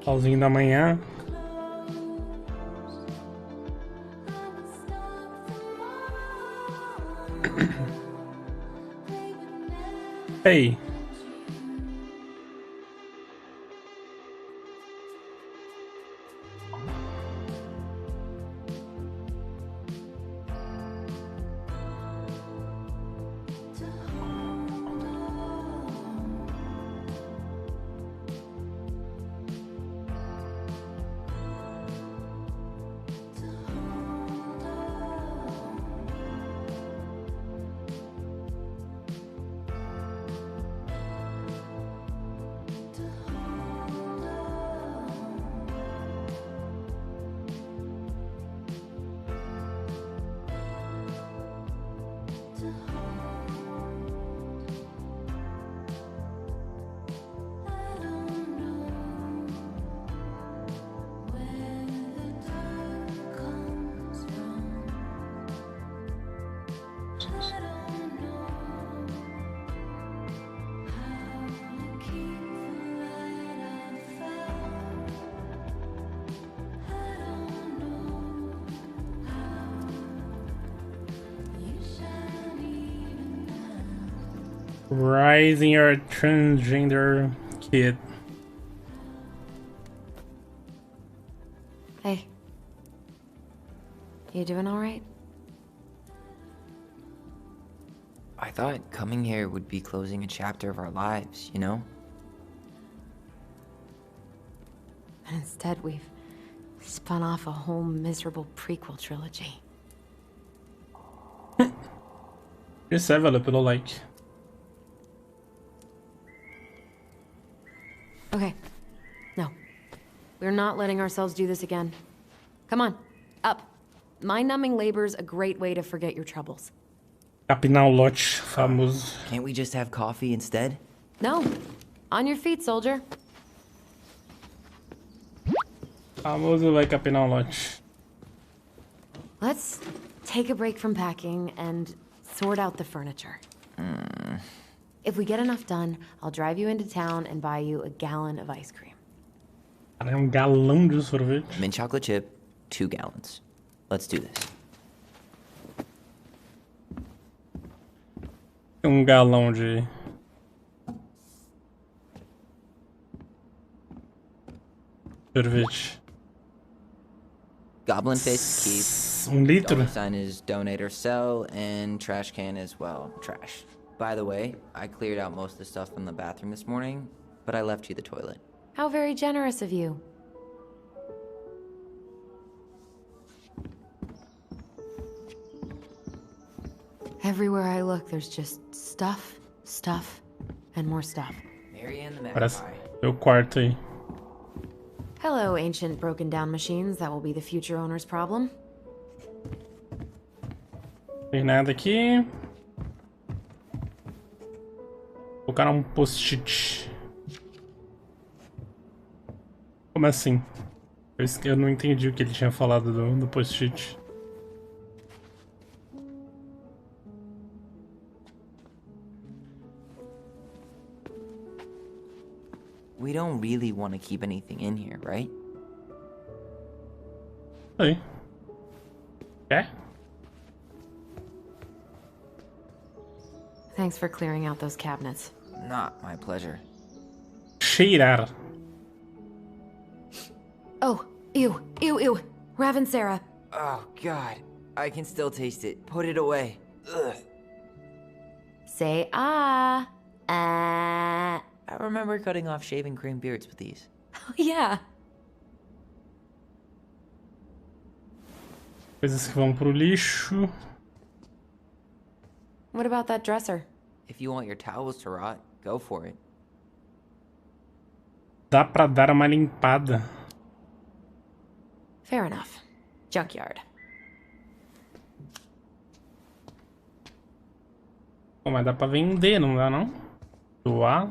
Solzinho da manhã. Ei. Rising your transgender kid. Hey. You doing all right? I thought coming here would be closing a chapter of our lives, you know? And instead, we've spun off a whole miserable prequel trilogy. Just have a little like. Okay. No. We're not letting ourselves do this again. Come on. Up. Mind-numbing labor's a great way to forget your troubles. Capinar Lote, famoso. Can't we just have coffee instead? No. On your feet, soldier. Famoso vai capinar Lote. Let's take a break from packing and sort out the furniture. If we get enough done, I'll drive you into town and buy you a gallon of ice cream. Cara, galão de sorvete. Mint chocolate chip, 2 gallons. Let's do this. Galão de... sorvete. Goblin face keep. Litro? Dollar sign is donate or sell, and trash can as well. Trash. By the way, I cleared out most of the stuff from the bathroom this morning, but I left you the toilet. How very generous of you. Everywhere I look, there's just stuff, and more stuff. Marianne the Parece Magpie. teu quarto aí. Hello, ancient broken down machines that will be the future owner's problem. Tem nada aqui. Colocar um post-it. Como assim? Eu não entendi o que ele tinha falado do post-it. We don't really want to keep anything in here, right? Aí. É? Thanks for clearing out those cabinets. Not my pleasure. Cheirar. Oh, ew. Rav and Sarah. Oh, God. I can still taste it. Put it away. Ugh. Say ah. I remember cutting off shaving cream beards with these. Oh, yeah. Coisas que vão pro lixo. What about that dresser? If you want your towels to rot, go for it. Dá pra dar uma limpada. Fair enough. Junkyard. Pô, mas dá pra vender, não dá não? Doar.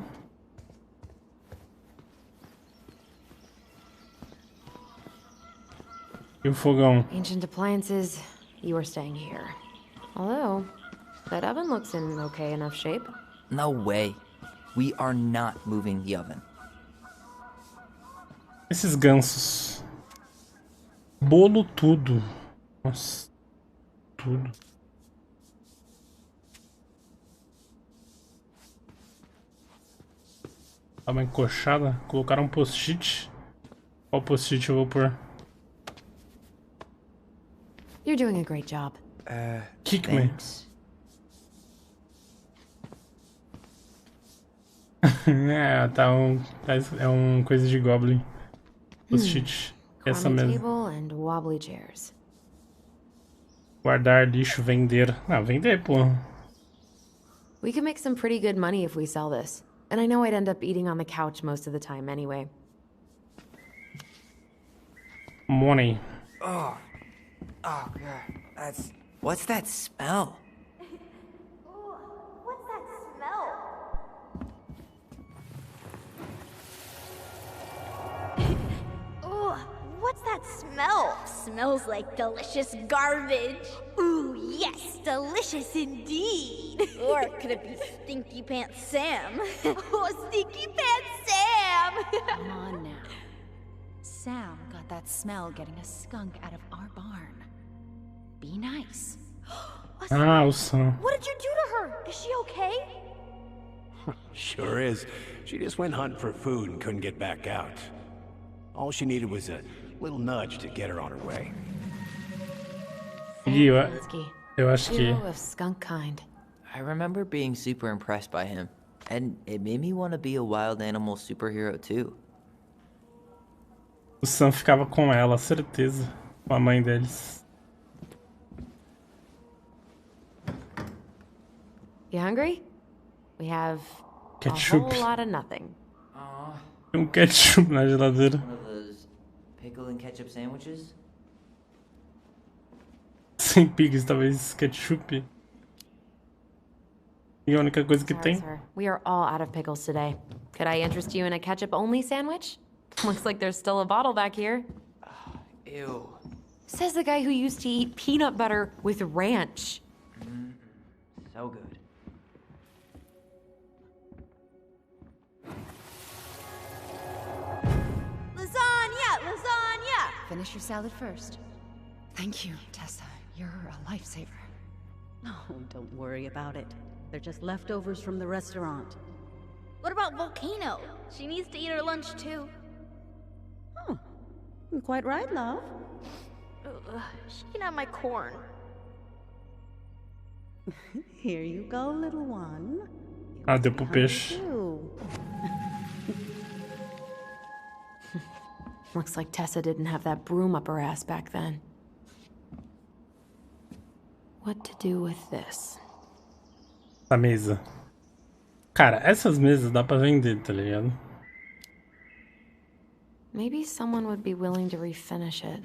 E o fogão? Ancient appliances, you are staying here. Although, that oven looks in okay enough shape. No way. We are not moving the oven. Esses gansos. Bolo tudo. Nossa. Tudo. Dá uma encoxada. Colocaram um post-it. Qual post-it eu vou pôr? You're doing a great job. Kick me. Thanks. É, tá um... É um coisa de Goblin. Post-it. Essa Crummy mesmo. table and wobbly chairs. Guardar lixo, vender. Ah, vender, pô. We could make some pretty good money if we sell this. And I know I'd end up eating on the couch most of the time anyway. Money. Oh, God. What's that smell? What's that smell? Ugh, what's that smell? Smells like delicious garbage. Ooh, yes, delicious indeed. Or could it be Stinky Pants Sam? Oh, Stinky Pants Sam! Come on now. Sam got that smell getting a skunk out of our barn. Be nice. Ah, o som. What did you do to her? Is she okay? Sure is. She just went hunting for food and couldn't get back out. All she needed was a little nudge to get her on her way. E eu acho que Hero of skunk kind. I remember being super impressed by him, and it made me want to be a wild animal superhero too. o Sam ficava com ela, certeza. Com a mãe deles. You hungry? We have Ketchup. a whole lot of nothing. Tem ketchup na geladeira. One of those pickle and ketchup sandwiches? Sem pigs, talvez ketchup. E a única coisa que Sorry, tem. sir. We are all out of pickles today. Could I interest you in a ketchup-only sandwich? Looks like there's still a bottle back here. Ew. Says the guy who used to eat peanut butter with ranch. So good. Lasagna! Lasagna! Finish your salad first. Thank you, Tessa. You're a lifesaver. Oh, don't worry about it. They're just leftovers from the restaurant. What about Volcano? She needs to eat her lunch too. Oh, quite right, love. She can have my corn. Here you go, little one. Ah, deu pro peixe. Looks like Tessa didn't have that broom up her ass back then. What to do with this? A mesa. Cara, essas mesas dá pra vender, tá ligado? Maybe someone would be willing to refinish it.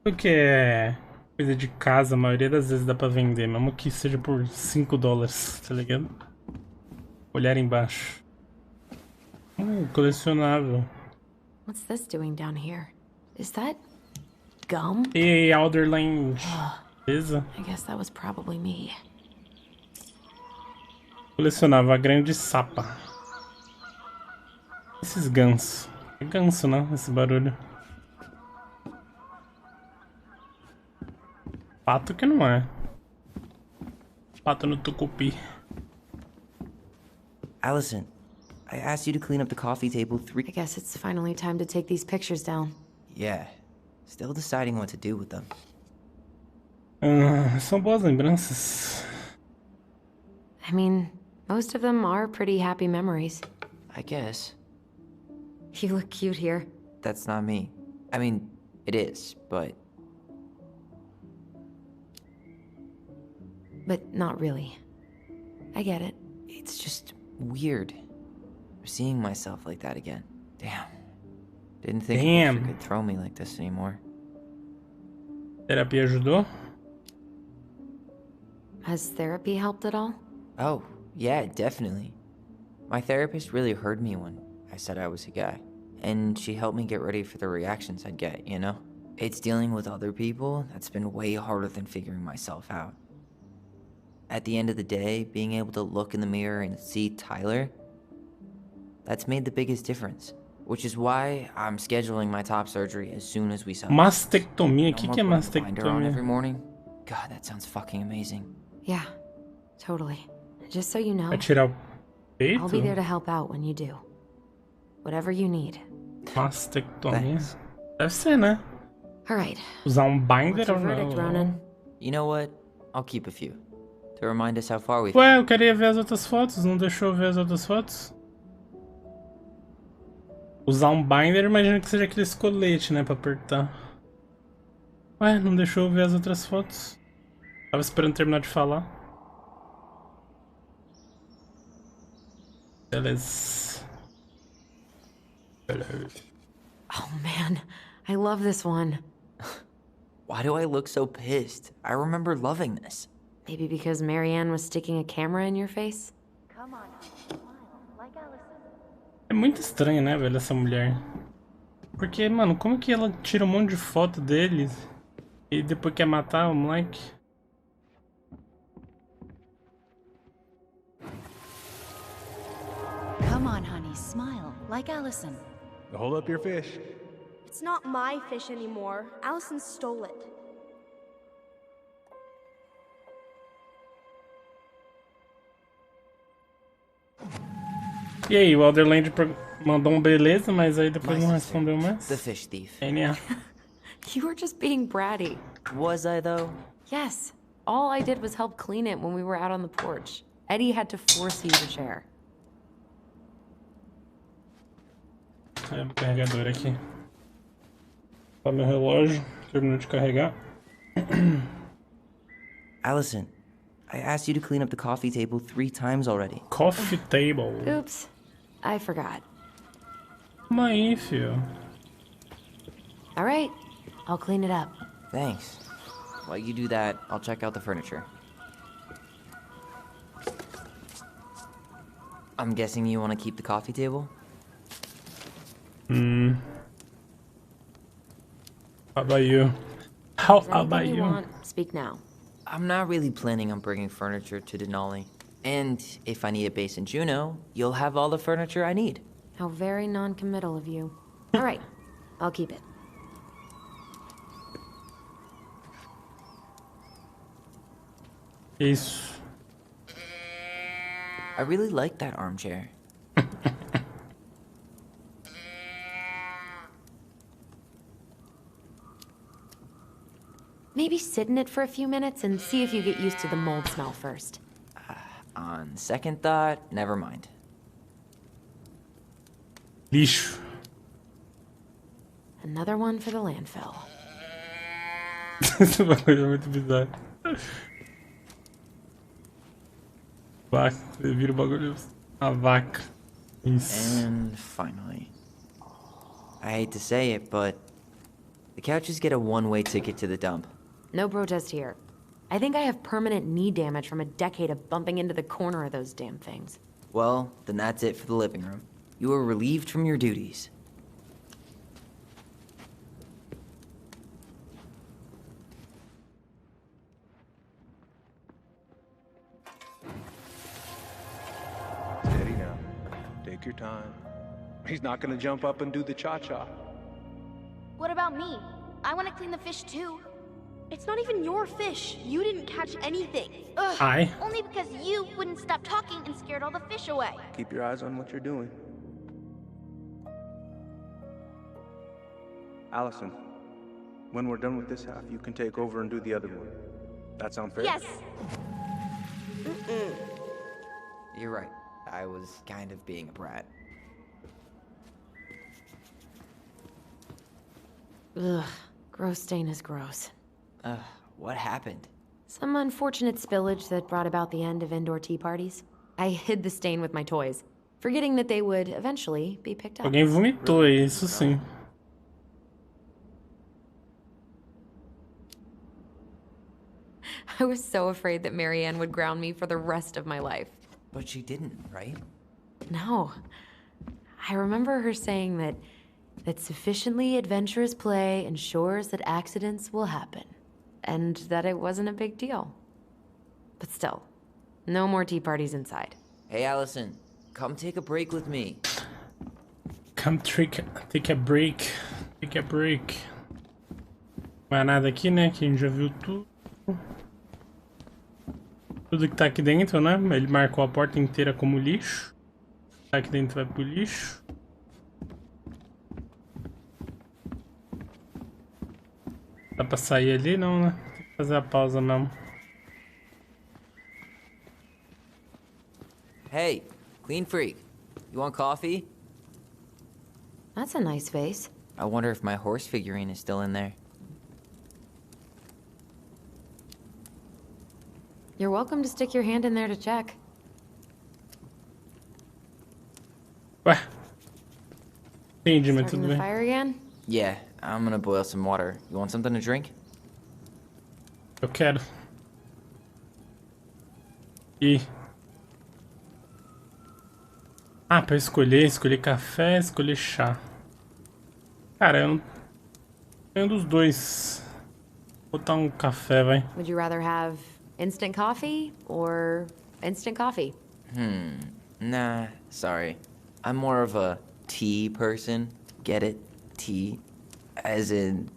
Porque é coisa de casa, a maioria das vezes dá pra vender, mesmo que seja por $5, tá ligado? Olhar embaixo. Colecionável. What's this doing down here? Is that gum? E Alderland. Beleza? I guess that was probably me. Colecionava a grande sapa. Esses gansos. É ganso, né? Esse barulho. Pato que não é. Pato no tucupi. Allison, I asked you to clean up the coffee table I guess it's finally time to take these pictures down. Yeah. Still deciding what to do with them. São boas lembranças. I mean, most of them are pretty happy memories. I guess. You look cute here. That's not me. I mean, it is, but... But not really. I get it. It's just weird. Seeing myself like that again. Damn. Didn't think a picture could throw me like this anymore. Terapia ajudou? Has therapy helped at all? Oh, yeah, definitely. My therapist really heard me when I said I was a guy. And she helped me get ready for the reactions I'd get, you know? It's dealing with other people that's been way harder than figuring myself out. At the end of the day, being able to look in the mirror and see Tyler, that's made the biggest difference. Which is why I'm scheduling my top surgery as soon as we sell. Mastectomia? O que é Every mastectomia? morning. God, that sounds fucking amazing. Yeah, totally. Just so you know, Vai tirar o peito? I'll be there to help out when you do. Whatever you need. Mastectomia? Thanks. Deve ser, né? Alright. Usar binder What's your ou verdict, não? Ronan? You know what? I'll keep a few. To remind us how far we've Ué, eu queria ver as outras fotos, não deixou eu ver as outras fotos? Usar binder, imagino que seja aquele colete, né, pra apertar. Ué, não deixou eu ver as outras fotos. Tava esperando terminar de falar. Beleza. Oh man, I love this one. Why do I look so pissed? I remember loving this. Maybe because Marianne was sticking a camera in your face? Come on, smile, like Allison. É muito estranho, né, velho, essa mulher. Porque, mano, como que ela tira um monte de foto deles e depois quer matar o moleque? Come on, honey, smile, like Allison. Hold up your fish. It's not my fish anymore. Allison stole it. E aí, o Alderland mandou um beleza, mas aí depois My não sister, respondeu mais. the fish thief. NA. You were just being bratty. Was I, though? Yes. All I did was help clean it when we were out on the porch. Eddie had to force you to share. É o carregador aqui. Tá meu relógio, terminou de carregar. Allison, I asked you to clean up the coffee table 3 times already. Coffee table. Oops. I forgot. Calma aí, filho. All right. I'll clean it up. Thanks. While you do that, I'll check out the furniture. I'm guessing you want to keep the coffee table? How about you? How If there's about anything you you? want, speak now. I'm not really planning on bringing furniture to Denali. And if I need a base in Juneau, you'll have all the furniture I need. How very non-committal of you. All right. I'll keep it. Isso. I really like that armchair. Maybe sit in it for a few minutes and see if you get used to the mold smell first. On second thought, never mind. Lixo. Another one for the landfill. Esse bagulho é muito bizarro. Vaca. Você vira o bagulho. A vaca. Isso. And finally, I hate to say it, but the couches get a one-way ticket to the dump. No protest here. I think I have permanent knee damage from a decade of bumping into the corner of those damn things. Well, then that's it for the living room. You are relieved from your duties. Steady now. Take your time. He's not gonna jump up and do the cha-cha. What about me? I want to clean the fish too. It's not even your fish. You didn't catch anything. Ugh. Ai. Only because you wouldn't stop talking and scared all the fish away. Keep your eyes on what you're doing. Allison, when we're done with this half, you can take over and do the other one. That sound fair? Yes. You're right. I was kind of being a brat. Ugh. Gross stain is gross. What happened? Some unfortunate spillage that brought about the end of indoor tea parties. I hid the stain with my toys, forgetting that they would eventually be picked up. Alguém vomitou, é isso sim. I was so afraid that Marianne would ground me for the rest of my life. But she didn't, right? No. I remember her saying that sufficiently adventurous play ensures that accidents will happen, and that it wasn't a big deal. But still, no more tea parties inside. Hey, Allison, come take a break with me. Come take a break. Take a break. Não é nada aqui, né? Que a gente já viu tudo. Tudo que tá aqui dentro, né? Ele marcou a porta inteira como lixo. Tá aqui dentro vai pro lixo. Dá pra sair ali? Não, né? Tem que fazer a pausa mesmo. Hey, clean freak. You want coffee? That's a nice face. I wonder if my horse figurine is still in there. You're welcome to stick your hand in there to check. Ué. Entendi, mas Starting tudo the bem. fire again? Yeah, I'm gonna boil some water. You want something to drink? Eu quero. E... Ah, pra escolher café, escolher chá. Cara, eu não... Nenhum dos dois. Vou botar um café, vai. Would you rather have instant coffee or instant coffee? Nah, sorry. I'm more of a tea person. Get it? Tea. As in,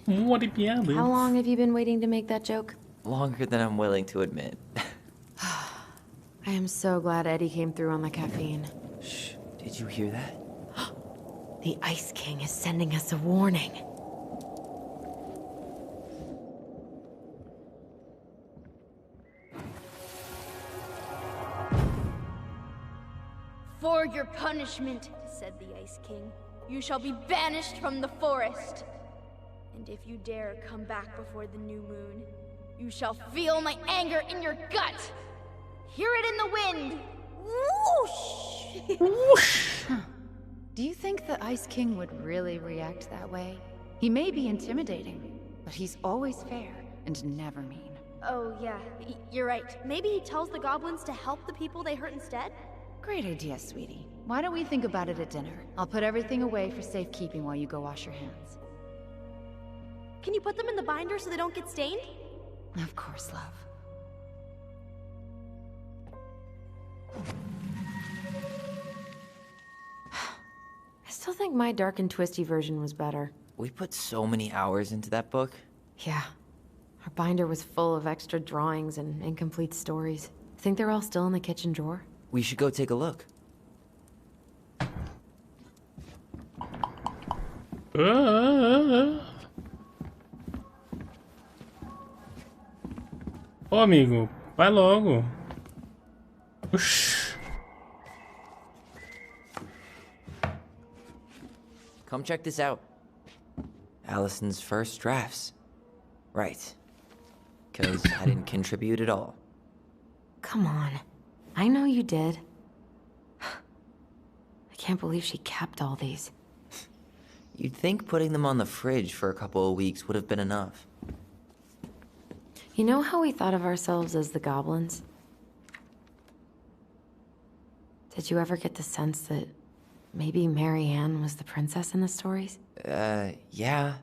What piada. How long have you been waiting to make that joke? longer than I'm willing to admit. I am so glad Eddie came through on the caffeine. Shh, did you hear that? The Ice King is sending us a warning. For your punishment, said the Ice King, you shall be banished from the forest. And if you dare come back before the new moon, you shall feel my anger in your gut. Hear it in the wind. Whoosh! Whoosh! Do you think the Ice King would really react that way? He may be intimidating, but he's always fair and never mean. Oh yeah, you're right. Maybe he tells the goblins to help the people they hurt instead? Great idea, sweetie. Why don't we think about it at dinner? I'll put everything away for safekeeping while you go wash your hands. Can you put them in the binder so they don't get stained? Of course, love. I still think my dark and twisty version was better. We put so many hours into that book. Yeah. Our binder was full of extra drawings and incomplete stories. Think they're all still in the kitchen drawer? We should go take a look. Ô, amigo, vai logo. Oxi. Come check this out. Allison's first drafts. Right. Because I didn't contribute at all. Come on. I know you did. I can't believe she kept all these. You'd think putting them on the fridge for a couple of weeks would have been enough. You know how we thought of ourselves as the goblins? Did you ever get the sense that maybe Marianne was the princess in the stories? Yeah.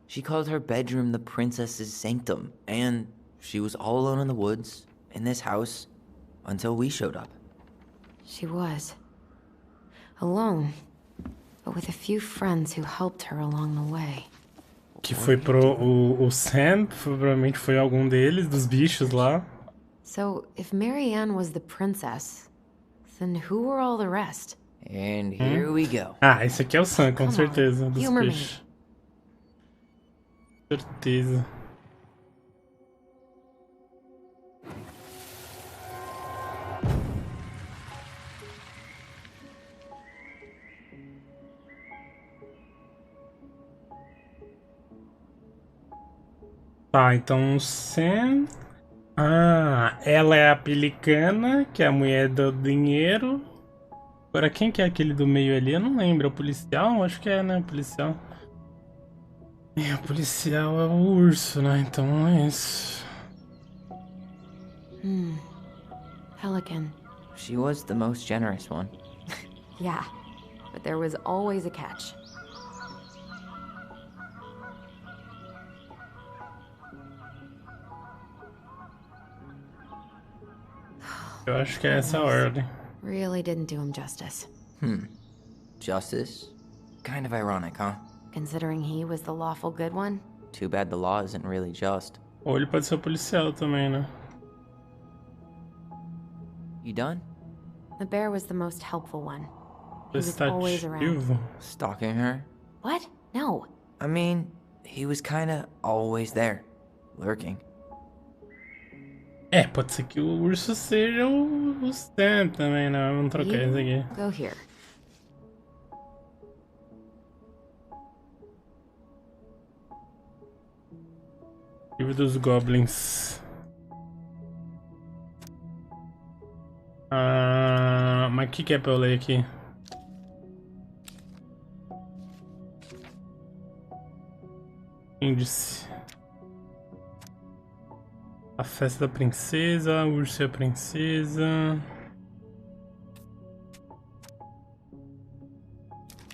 She called her bedroom the princess's sanctum, and she was all alone in the woods, in this house, until we showed up. She was. Alone, but with a few friends who helped her along the way. Que foi o Sam, provavelmente foi algum deles, dos bichos lá. So, if Marianne was the princess, then who were all the rest? And here we go. Ah, esse aqui é o Sam, com certeza, dos bichos. Certeza. Tá, então Sam... Ah, ela é a pelicana, que é a mulher do dinheiro. Agora, quem que é aquele do meio ali? Eu não lembro. É o policial? Acho que é, né? O policial. É, o policial é o urso, né? Então é isso. Pelican. She was the most generous one. Yeah, but there was always a catch. Eu acho que é essa a ordem. Really didn't do him justice. Justice? Kind of ironic, huh? Considering he was the lawful good one. Too bad the law isn't really just. Ou ele pode ser o policial também, né? You done? The bear was the most helpful one. He was always around. Stalking her? What? No. I mean, he was kinda always there. Lurking. É, pode ser que o urso seja o Sam também, né? Vamos trocar isso aqui. Go here. Livro dos Goblins. Mas o que é pra eu ler aqui? Índice. A festa da princesa, o urso e a princesa.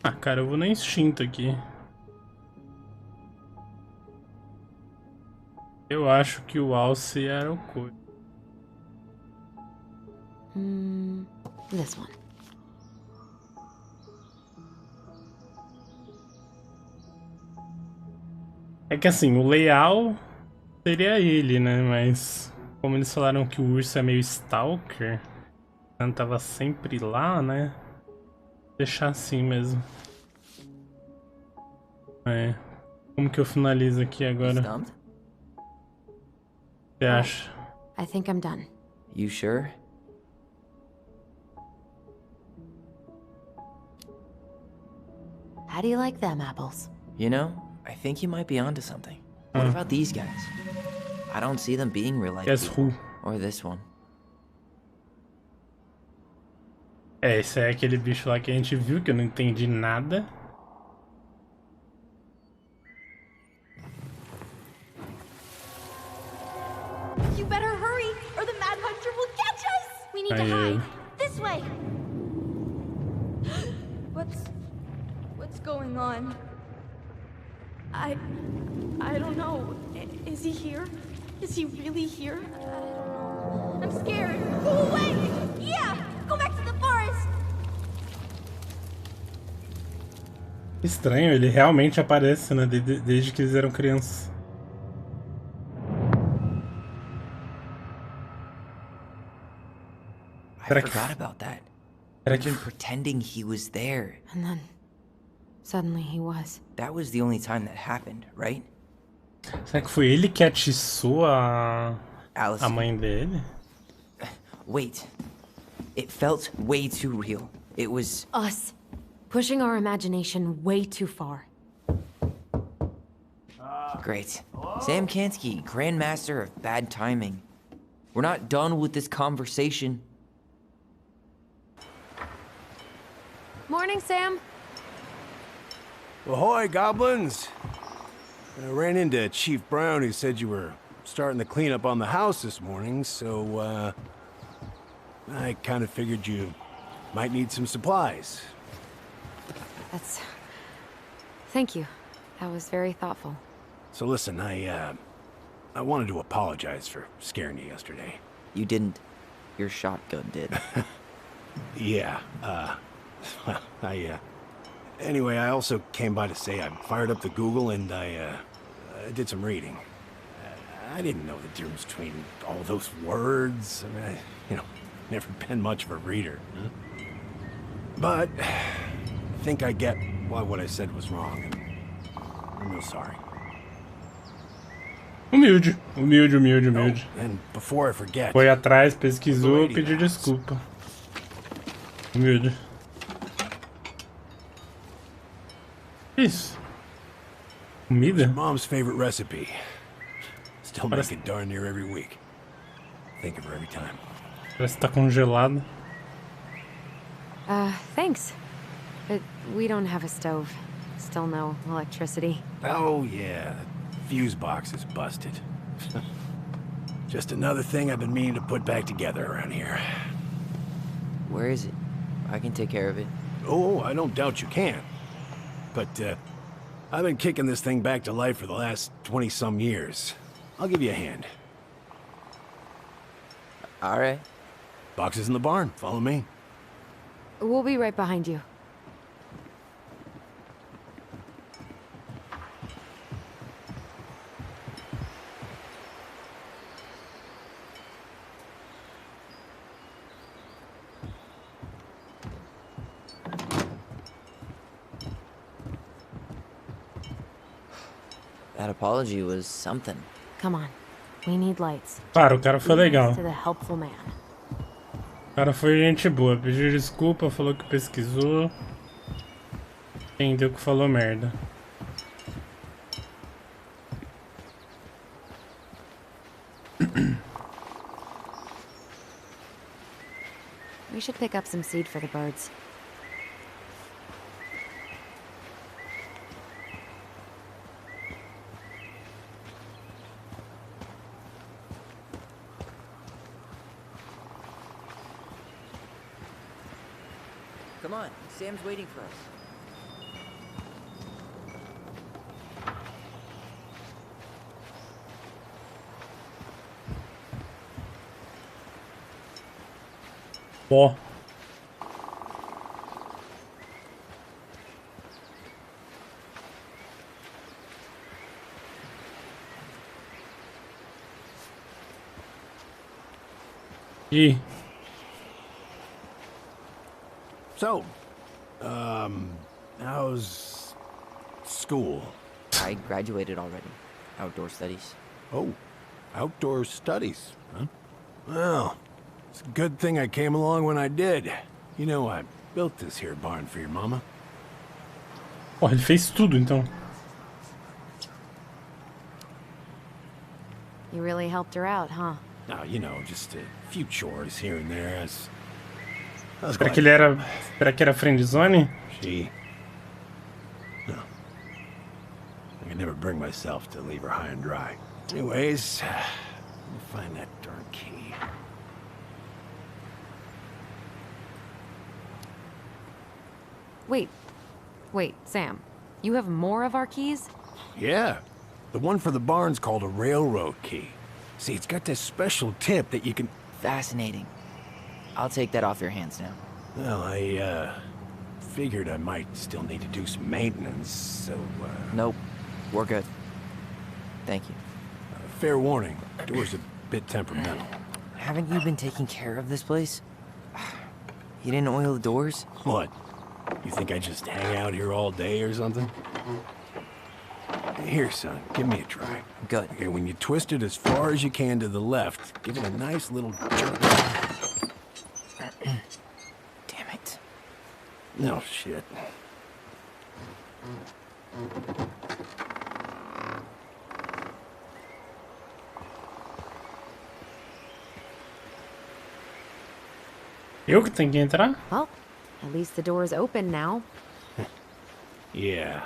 Ah, cara, eu vou na instinto aqui. Eu acho que o alce era o coisa. This one. É que assim, o leal seria ele, né? Mas como eles falaram que o urso é meio stalker, Ela tava sempre lá, né? Deixar assim mesmo. É. Como que eu finalizo aqui agora? Stumped? Você acha? I think I'm done. You sure? How do you like them apples? You know, I think you might be onto something. What about these guys? I don't see them being real life Guess people. who? Or this one. É, esse é aquele bicho lá que a gente viu, que eu não entendi nada. You better hurry, or the Mad Hunter will catch us! We need to hide. This way! What's going on? I don't know. Is he here? Is he really here? I don't know. I'm scared. Go away! Yeah! Go back to the forest! Estranho, ele realmente aparece, né? Desde que eles eram crianças. I forgot about that. I've been pretending he was there. And then, suddenly he was. That was the only time that happened, right? Será que foi ele que atiçou a mãe dele? Wait. It felt way too real. It was... Us. Pushing our imagination way too far. Great. Sam Kansky, Grandmaster of Bad Timing. We're not done with this conversation. Morning, Sam. Ahoy, goblins! I ran into Chief Brown, who said you were starting the cleanup on the house this morning, so, I kind of figured you might need some supplies. Thank you. That was very thoughtful. So listen, I wanted to apologize for scaring you yesterday. You didn't. Your shotgun did. Yeah, anyway, I also came by to say I fired up the Google and I did some reading. I didn't know the difference between all those words. I mean, never been much of a reader. Huh? But I think I get why what I said was wrong, and I'm real sorry. Humilde. Oh, and before I forget... Foi atrás, pesquisou, pediu desculpa. Humilde. Isso. Comida? Mom's favorite recipe. Still make it darn near every week. Think of her every time. Parece que tá congelado. Thanks. But we don't have a stove. Still no electricity. Oh, yeah. The fuse box is busted. Just another thing I've been meaning to put back together around here. Where is it? I can take care of it. Oh, I don't doubt you can. But, I've been kicking this thing back to life for the last 20-some years. I'll give you a hand. All right. Box is in the barn. Follow me. We'll be right behind you. That apology was something. Come on. We need lights. Claro, o cara foi legal. To the helpful man. O cara foi gente boa, pediu desculpa, falou que pesquisou. Entendeu que falou merda. We should pick up some seed for the birds. Come on, Sam's waiting for us. Ó. E So, how's school? I graduated already. Outdoor studies. Oh, outdoor studies, huh? Well, it's a good thing I came along when I did. You know, I built this here barn for your mama. Porra, ele fez tudo, então. You really helped her out, huh? Now, you know, just a few chores here and there. Será que ele era... Será que era friendzone? She... No. I could never bring myself to leave her high and dry. Anyways, let me find that darn key. Wait, Sam. You have more of our keys? Yeah. The one for the barn's called a railroad key. See, it's got this special tip that you can... Fascinating. I'll take that off your hands now. Well, I, figured I might still need to do some maintenance, so, Nope. We're good. Thank you. fair warning, door's a bit temperamental. Haven't you been taking care of this place? You didn't oil the doors? What? You think I just hang out here all day or something? Here, son, give me a try. Good. Okay, when you twist it as far as you can to the left, give it a nice little jerk. Damn it. No shit. Eu que tenho que entrar? Well, at least the door's open now. Yeah,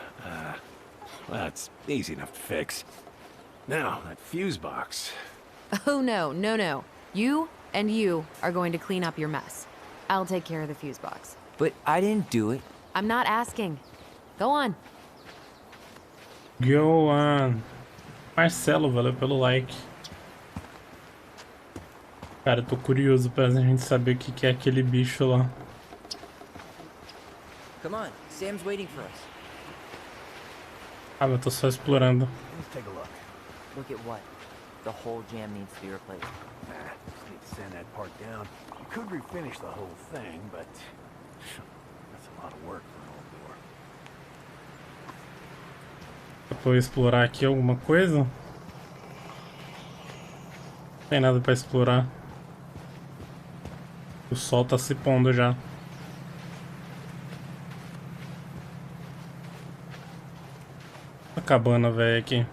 well, it's easy enough to fix. Now, that fuse box. Oh, no. You and you are going to clean up your mess. I'll take care of the fuse box. But I didn't do it. I'm not asking. Go on. Go on. Marcelo, valeu pelo like. Cara, eu tô curioso pra gente saber o que é aquele bicho lá. Come on, Sam's waiting for us. Ah, eu tô só explorando. Let's take a look. Look at what? The whole jam needs to be replaced. Just need to sand that part down. You could refinish the whole thing, but that's a lot of work for an old door. Eu vou explorar aqui alguma coisa? Não tem nada pra explorar. O sol tá se pondo já. A cabana velha aqui.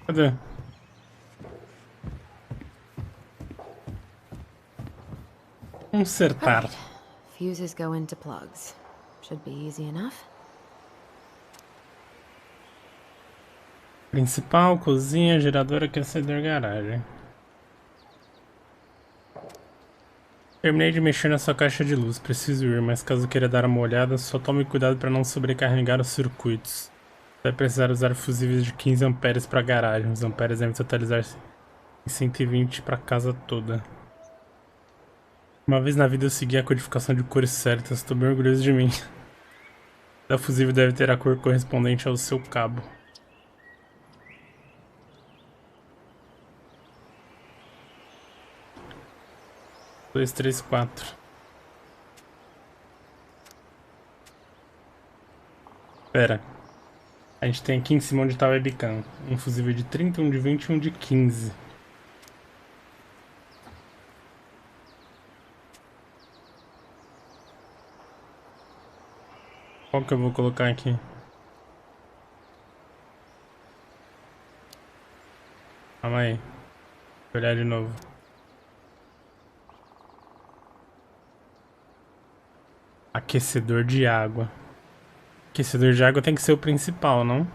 Cadê? Consertar. Fuses go into plugs. Should be easy enough. Principal, cozinha, gerador, aquecedor, garagem. Terminei de mexer na sua caixa de luz. Preciso ir, mas caso queira dar uma olhada, só tome cuidado para não sobrecarregar os circuitos. Vai precisar usar fusíveis de 15 amperes para a garagem. Os amperes devem totalizar em 120 para a casa toda. Uma vez na vida eu segui a codificação de cores certas. Estou bem orgulhoso de mim. O fusível deve ter a cor correspondente ao seu cabo. Dois, três, quatro. Pera. A gente tem aqui em cima onde tá o webcam. Um fusível de 30, um de 20 e um de 15. Qual que eu vou colocar aqui? Calma aí. Vou olhar de novo. Aquecedor de água. Aquecedor de água tem que ser o principal, não?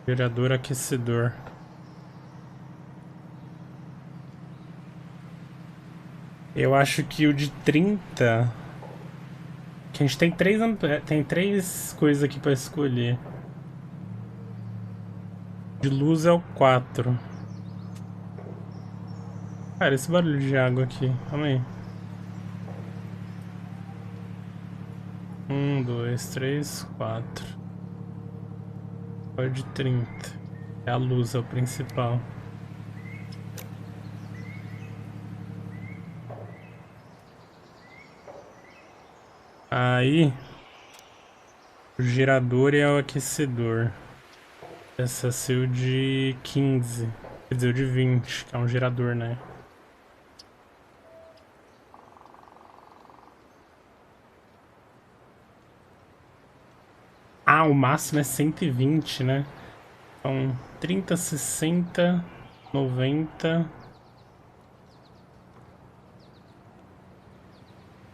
Gerador aquecedor. Eu acho que o de 30... Que a gente tem três coisas aqui pra escolher. De luz é o 4. Cara, esse barulho de água aqui. Calma aí. 2, 3, 4. Pode 30. É a luz, é o principal. Aí, o gerador é o aquecedor. Essa é o de 15. Quer dizer, o de 20, que é um gerador, né? Ah, o máximo é 120, né? Então, 30, 60, 90...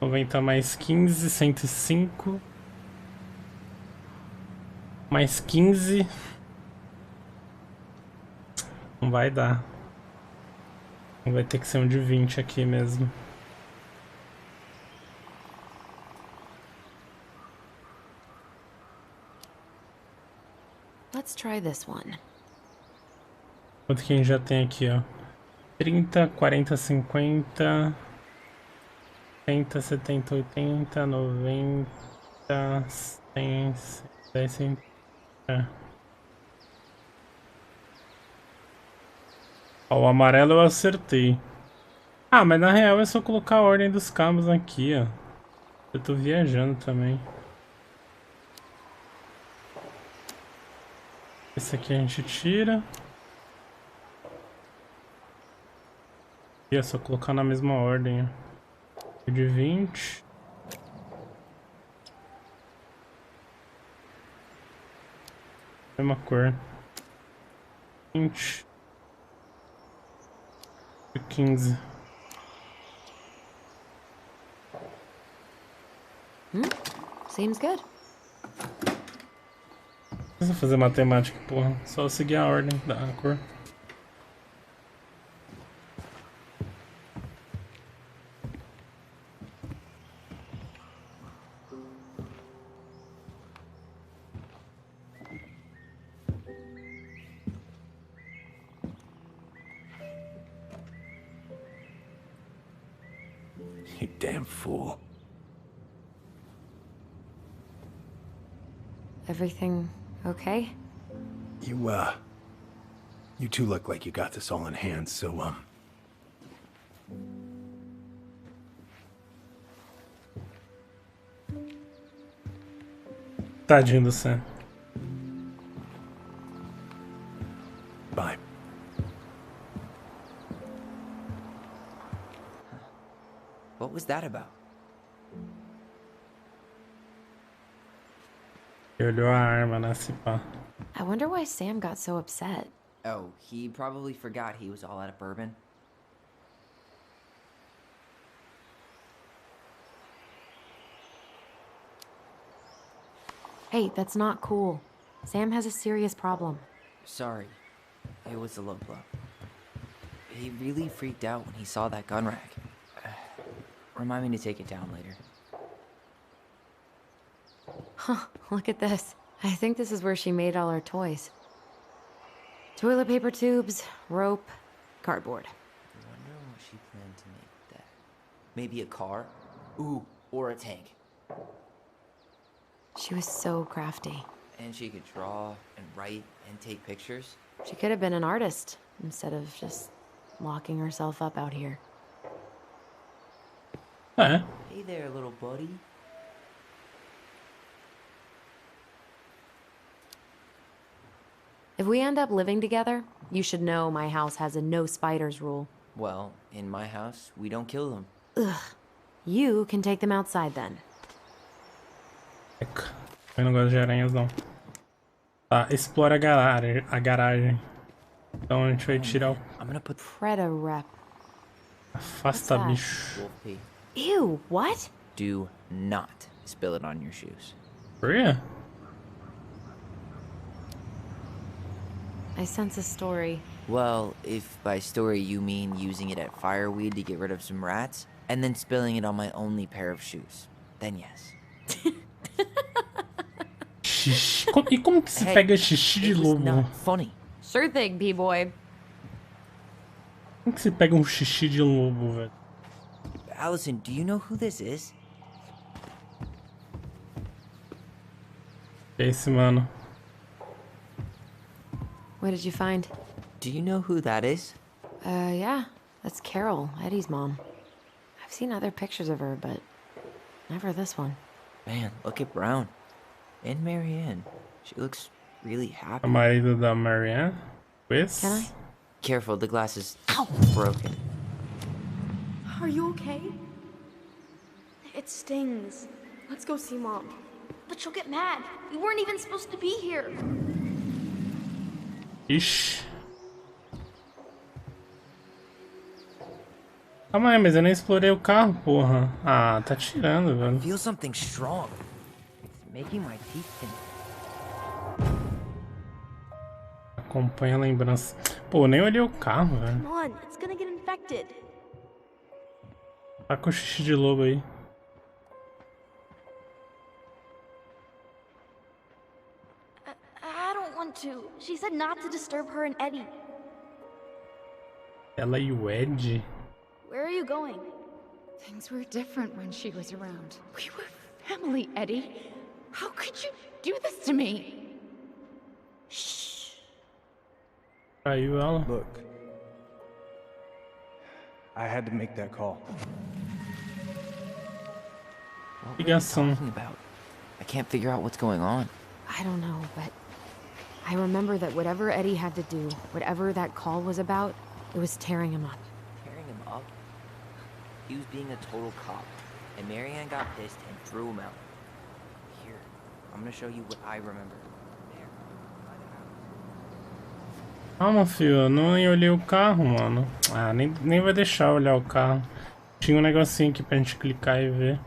90 mais 15, 105. Mais 15. Não vai dar. Vai ter que ser um de 20 aqui mesmo. Let's try this one. Quanto que a gente já tem aqui, ó? 30, 40, 50... 60, 70, 80, 90, 100, 110, 100... É. Ó, o amarelo eu acertei. Ah, mas na real é só colocar a ordem dos cabos aqui, ó. Eu tô viajando também. Esse aqui a gente tira. E é só colocar na mesma ordem, ó. De 20. Mesma cor. 20. E 15. Seems good. Não precisa fazer matemática, porra. Só seguir a ordem da cor. You damn fool. Everything okay? You two look like you got this all in hand, so, Tadinho do Sam. bye. What was that about? Ele olhou a arma, né, se pá. I wonder why Sam got so upset. Oh, he probably forgot he was all out of bourbon. Hey, that's not cool. Sam has a serious problem. Sorry. It was a low blow. He really freaked out when he saw that gun rack. Remind me to take it down later. Huh, look at this. I think this is where she made all her toys. Toilet paper tubes, rope, cardboard. I wonder what she planned to make that. Maybe a car? Ooh, or a tank. She was so crafty. And she could draw and write and take pictures. She could have been an artist instead of just locking herself up out here. É. Hey there, little buddy. If we end up living together, you should know my house has a no spiders rule. Well, in my house, we don't kill them. Ugh. You can take them outside then. Eu não gosto de aranhas, não. Tá, explora a garagem. Então a gente vai tirar o... I'm gonna put Predator rep. Afasta, What's that? bicho. wolf pee. Ew, what? Do not spill it on your shoes. Por quê? I sense a story. Well, if by story you mean using it at fireweed to get rid of some rats, and then spilling it on my only pair of shoes, then yes. Xixi. E como que se Hey, pega xixi de it was lobo? not funny. Sure thing, B-boy. Como que se pega um xixi de lobo, velho? Allison, do you know who this is? Que é esse mano? What did you find? Do you know who that is? Yeah. That's Carol, Eddie's mom. I've seen other pictures of her, but never this one. Man, look at Brown. And Marianne. She looks really happy. A marido da Marianne? Quiz? Can I? Careful, the glass is broken. Are you okay? It stings. Let's go see Mom. But she'll get mad. We weren't even supposed to be here. Ixi. Calma aí, mas eu nem explorei o carro, porra. Ah, tá tirando, velho. I feel something strong. It's making my teeth tingle. Acompanha a lembrança. Pô, nem olhei o carro, velho. Come on, it's gonna get infected. Tá com xixi de lobo aí. I don't want to. She said not to disturb her and Eddie. Ela e o Ed. Where are you going? Things were different when she was around. We were family, Eddie. How could you do this to me? Traiu ela. Look, I had to make that call. What were you Ligação. talking about? I can't figure out what's going on. I don't know, but I remember that whatever Eddie had to do, whatever that call was about, it was tearing him up. Tearing him up? He was being a total cop, and Marianne got pissed and threw him out. Here, I'm gonna show you what I remember. There, by the house. Calma, filho. Eu não olhei o carro, mano. Ah, nem vai deixar eu olhar o carro. Tinha um negocinho aqui pra gente clicar e ver.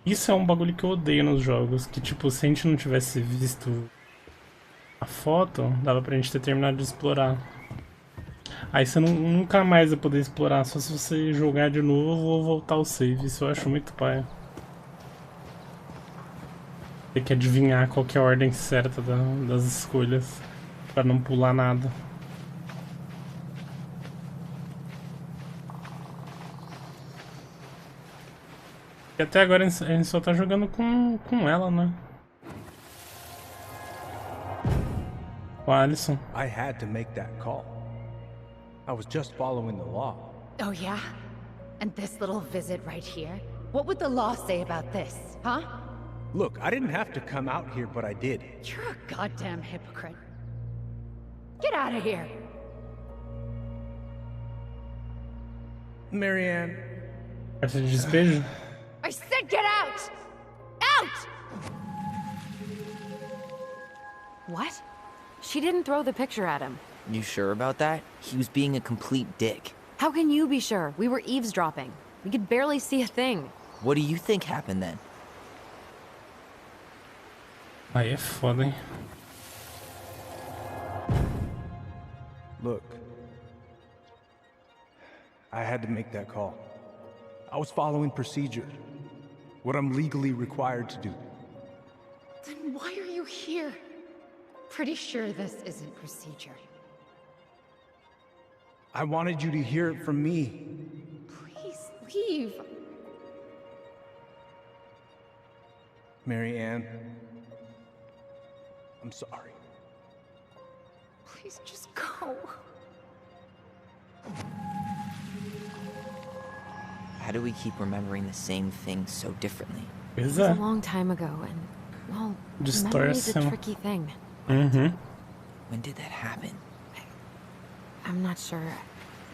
Isso é um bagulho que eu odeio nos jogos. Que, tipo, se a gente não tivesse visto a foto, dava pra gente ter terminado de explorar. Aí você nunca mais vai poder explorar, só se você jogar de novo ou voltar ao save. Isso eu acho muito paia. Tem que adivinhar qual que é a ordem certa das escolhas, pra não pular nada. E até agora a gente só tá jogando com ela, né? Com a Alison. I had to make that call. I was just following the law. Oh, yeah? And this little visit right here? What would the law say about this, huh? Look, I didn't have to come out here, but I did. You're a goddamn hypocrite. Get out of here. Marianne. Essa de despejo? I said get out! Out! What? She didn't throw the picture at him. You sure about that? He was being a complete dick. How can you be sure? We were eavesdropping. We could barely see a thing. What do you think happened then? Aí é foda, hein? Look, I had to make that call. I was following procedure. What I'm legally required to do. Then why are you here? Pretty sure this isn't procedure. I wanted you to hear it from me. Please leave. Marianne, I'm sorry. Please just go. How do we keep remembering the same thing so differently? It was a long time ago, and, well, memory's a tricky thing. Mm-hmm. When did that happen? I'm not sure.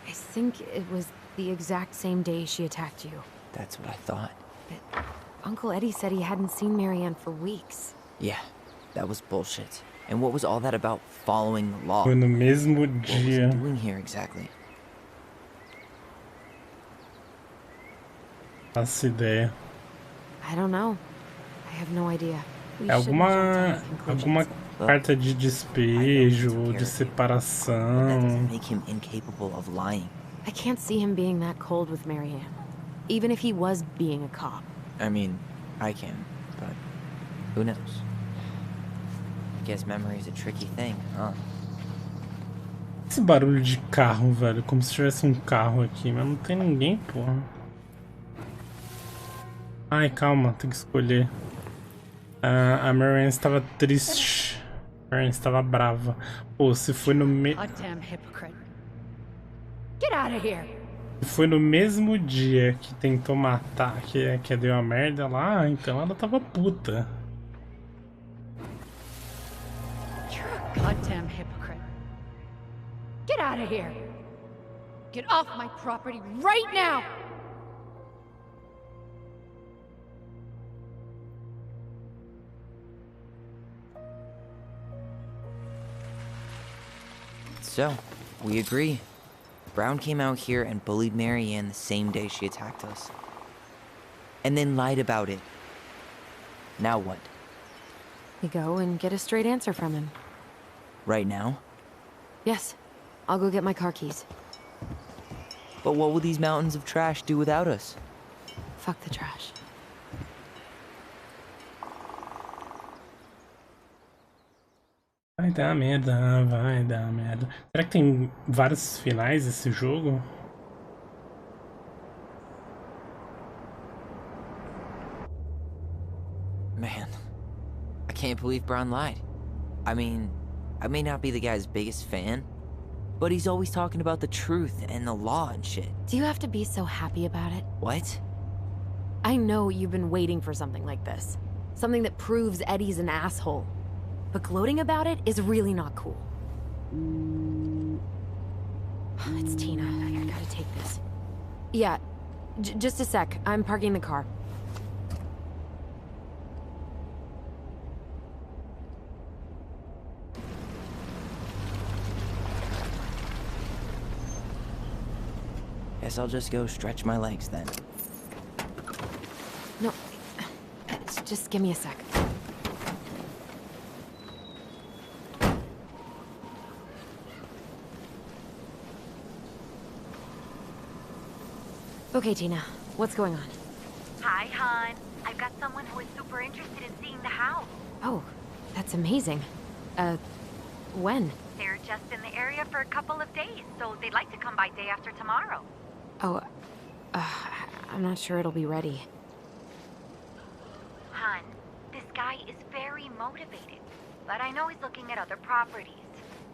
I think it was the exact same day she attacked you. That's what I thought. But Uncle Eddie said he hadn't seen Marianne for weeks. Yeah, that was bullshit. And what was all that about following the law? Foi no mesmo What was he dia. doing here exactly? Faço ideia. I don't know. I have no idea. We É shouldn't jump to alguma conclusions. carta de despejo, de But that separação. doesn't make him incapable of lying. I can't see him being that cold with Marianne. Even if he was being a cop. I mean, I can, but who knows? I guess memory's a tricky thing, huh? Esse barulho de carro, velho, como se tivesse um carro aqui, mas não tem ninguém, porra. Ai, calma, tem que escolher. A Marianne estava triste. A Marianne estava brava. Pô, se foi no Goddamn hypocrite. Get out of here. Se foi no mesmo dia que tentou matar, que deu a merda lá, então ela tava puta. You're a goddamn hypocrite. Get out of here. Get off my property right now. So, we agree. Brown came out here and bullied Marianne the same day she attacked us. And then lied about it. Now what? We go and get a straight answer from him. Right now? Yes. I'll go get my car keys. But what will these mountains of trash do without us? Fuck the trash. Vai dar merda, vai dar merda. Será que tem vários finais esse jogo? Man, I can't believe Brown lied. I mean, I may not be the guy's biggest fan, but he's always talking about the truth and the law and shit. Do you have to be so happy about it? What? I know you've been waiting for something like this. Something that proves Eddie's an asshole. But gloating about it is really not cool. It's Tina. I gotta take this. Yeah, just a sec. I'm parking the car. Guess I'll just go stretch my legs then. No, just give me a sec. Okay, Tina, what's going on? Hi, hon. I've got someone who is super interested in seeing the house. Oh, that's amazing. When? They're just in the area for a couple of days, so they'd like to come by day after tomorrow. Oh, I'm not sure it'll be ready. Hon, this guy is very motivated, but I know he's looking at other properties.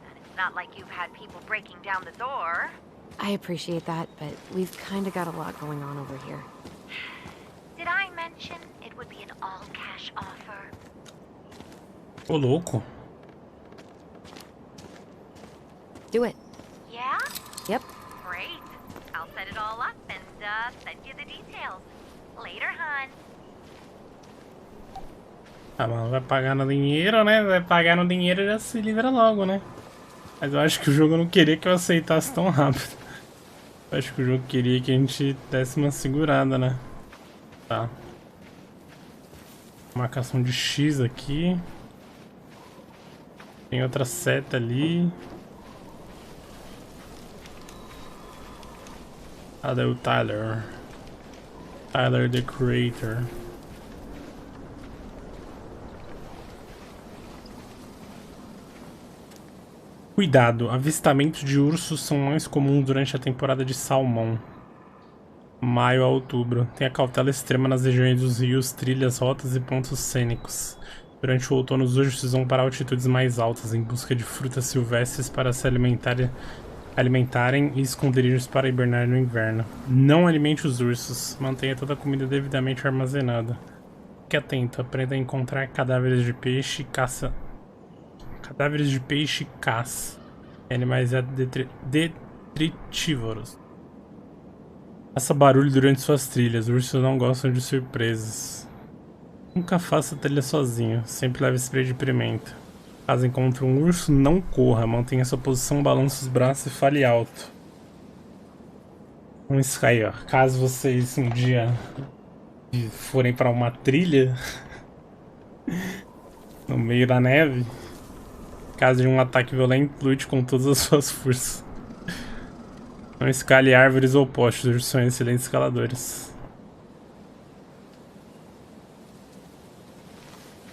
And it's not like you've had people breaking down the door. I appreciate that, but we've kind of got a lot going on over here. Did I mention it would be an all-cash offer? Ô, louco. Do it. Yeah? Yep. Great. I'll set it all up and send you the details. Later, hon. Ah, mano, vai pagar no dinheiro, né? Vai pagar no dinheiro e já se livra logo, né? Mas eu acho que o jogo não queria que eu aceitasse tão rápido. Eu acho que o jogo queria que a gente desse uma segurada, né? Tá. Marcação de X aqui. Tem outra seta ali. Cadê o Tyler? Tyler the Creator. Cuidado, avistamentos de ursos são mais comuns durante a temporada de salmão. Maio a outubro. Tenha cautela extrema nas regiões dos rios, trilhas, rotas e pontos cênicos. Durante o outono, os ursos vão para altitudes mais altas em busca de frutas silvestres para se alimentarem e esconderijos para hibernar no inverno. Não alimente os ursos. Mantenha toda a comida devidamente armazenada. Fique atento. Aprenda a encontrar cadáveres de peixe e caça. Cadáveres de peixe e caça. Animais detritívoros. Faça barulho durante suas trilhas. Ursos não gostam de surpresas. Nunca faça trilha sozinho. Sempre leve spray de pimenta. Caso encontre um urso, não corra. Mantenha sua posição, balance os braços e fale alto. Um Sky, ó. Caso vocês um dia forem para uma trilha no meio da neve, caso de um ataque violento, lute com todas as suas forças. Não escale árvores ou postes, ursos são excelentes escaladores.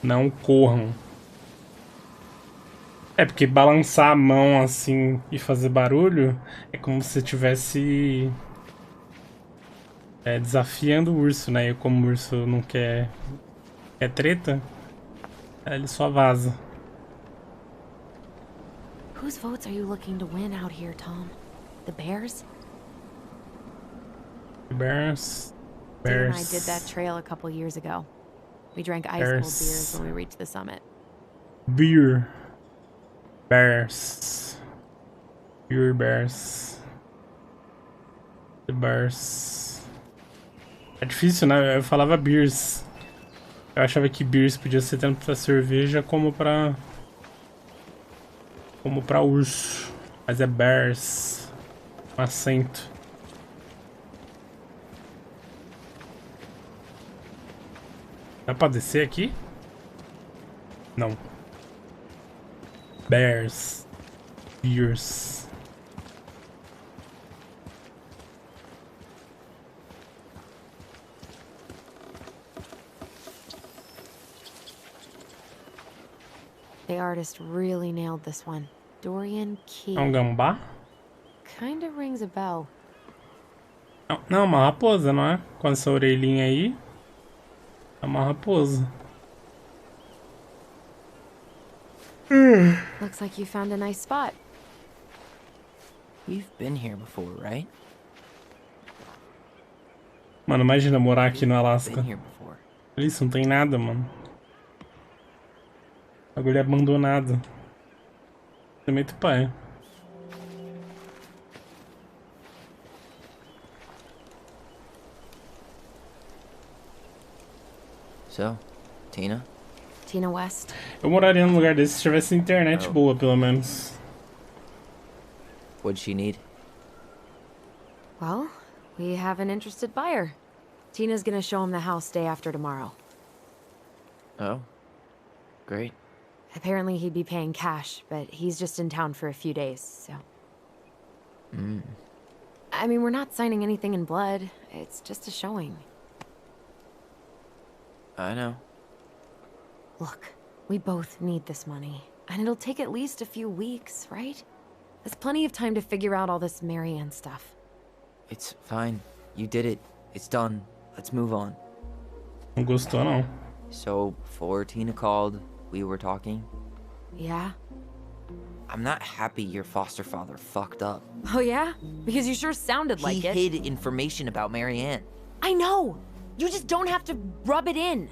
Não corram. É porque balançar a mão assim e fazer barulho é como se você estivesse desafiando o urso, né? E como o urso não quer treta, Aí ele só vaza. Whose votes are you looking to win out here, Tom? The Bears? Bears. Dee and I Bears. did that trail a couple years ago. We drank ice-cold Bears. beers when we reached the summit. Beer. Bears. Beer Bears. The Bears. É difícil, né? Eu falava beers. Eu achava que beers podia ser tanto pra cerveja como pra urso. Mas é bears. Um acento. Dá pra descer aqui? Não. Bears. Beers. The artist really nailed this one. Dorian Key. É um gambá? Kinda rings a bell. Não, uma raposa, não é? Com essa orelhinha aí. É uma raposa. Looks like you found a nice spot. We've been here before, right? Mano, imagina morar aqui no Alasca. Been here before. Isso, não tem nada, mano. Bagulho abandonado. É muito pai. So, Tina? Tina West. Eu moraria num lugar desse se tivesse internet boa, pelo menos. What'd she need? Well, we have an interested buyer. Tina's gonna show him the house day after tomorrow. Oh, great. Apparently he'd be paying cash, but he's just in town for a few days, so... I mean, we're not signing anything in blood. It's just a showing. I know. Look, we both need this money. And it'll take at least a few weeks, right? There's plenty of time to figure out all this Marianne stuff. It's fine. You did it. It's done. Let's move on. Não gostou, não. So, before Tina called, we were talking. Yeah? I'm not happy your foster father fucked up. Oh yeah? Because you sure sounded like it. He hid information about Marianne. I know! You just don't have to rub it in.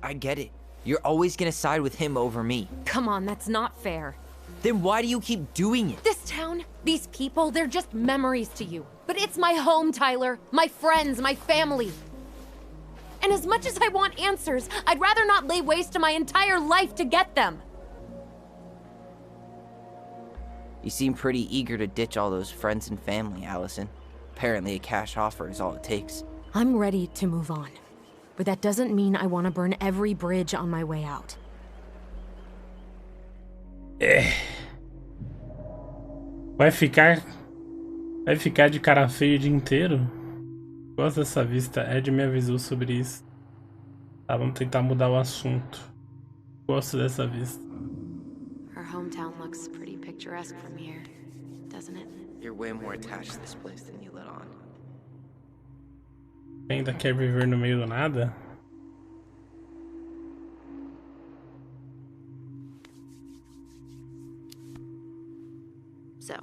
I get it. You're always gonna side with him over me. Come on, that's not fair. Then why do you keep doing it? This town, these people, they're just memories to you. But it's my home, Tyler. My friends, my family. And as much as I want answers, I'd rather not lay waste to my entire life to get them. You seem pretty eager to ditch all those friends and family, Allison. Apparently a cash offer is all it takes. I'm ready to move on. But that doesn't mean I want to burn every bridge on my way out. Vai ficar de cara feia o dia inteiro? Gosto dessa vista. Ed me avisou sobre isso. Tá, vamos tentar mudar o assunto. Gosto dessa vista. Our hometown looks pretty picturesque from here, doesn't it? You're way more attached to this place than you let on. Ainda quer viver no meio do nada? So,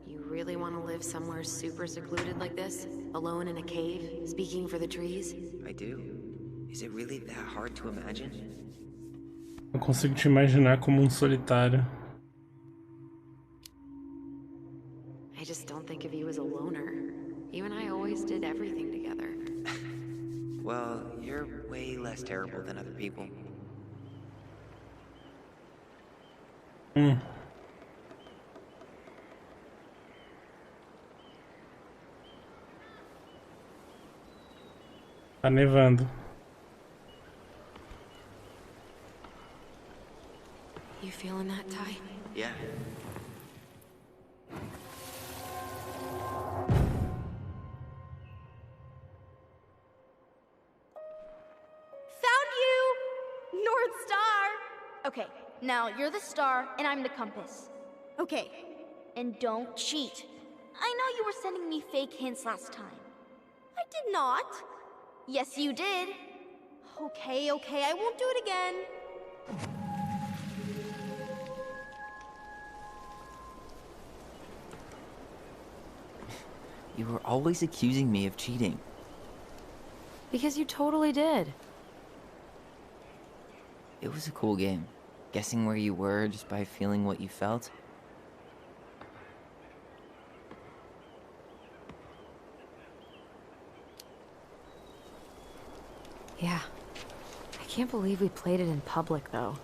you really want to live somewhere super secluded like this? Alone in a cave, speaking for the trees? I do. Is it really that hard to imagine? Eu consigo te imaginar como um solitário. I just don't think of you as a loner. You and I always did everything together. Well, you're way less terrible than other people. Tá nevando. You feeling that, Ty? Yeah. Found you! North Star! Okay, now you're the star and I'm the compass. Okay, and don't cheat. I know you were sending me fake hints last time. I did not. Yes, you did. Okay, I won't do it again. You were always accusing me of cheating. Because you totally did. It was a cool game. Guessing where you were just by feeling what you felt. Yeah. I can't believe we played it in public, though.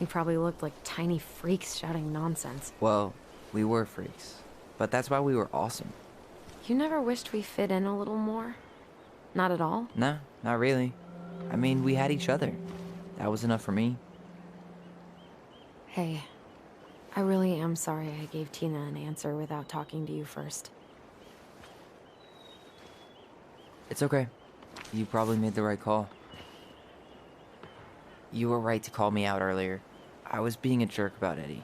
We probably looked like tiny freaks shouting nonsense. Well, we were freaks. But that's why we were awesome. You never wished we fit in a little more? Not at all? No, not really. I mean, we had each other. That was enough for me. Hey, I really am sorry I gave Tina an answer without talking to you first. It's okay. You probably made the right call. You were right to call me out earlier. I was being a jerk about Eddie.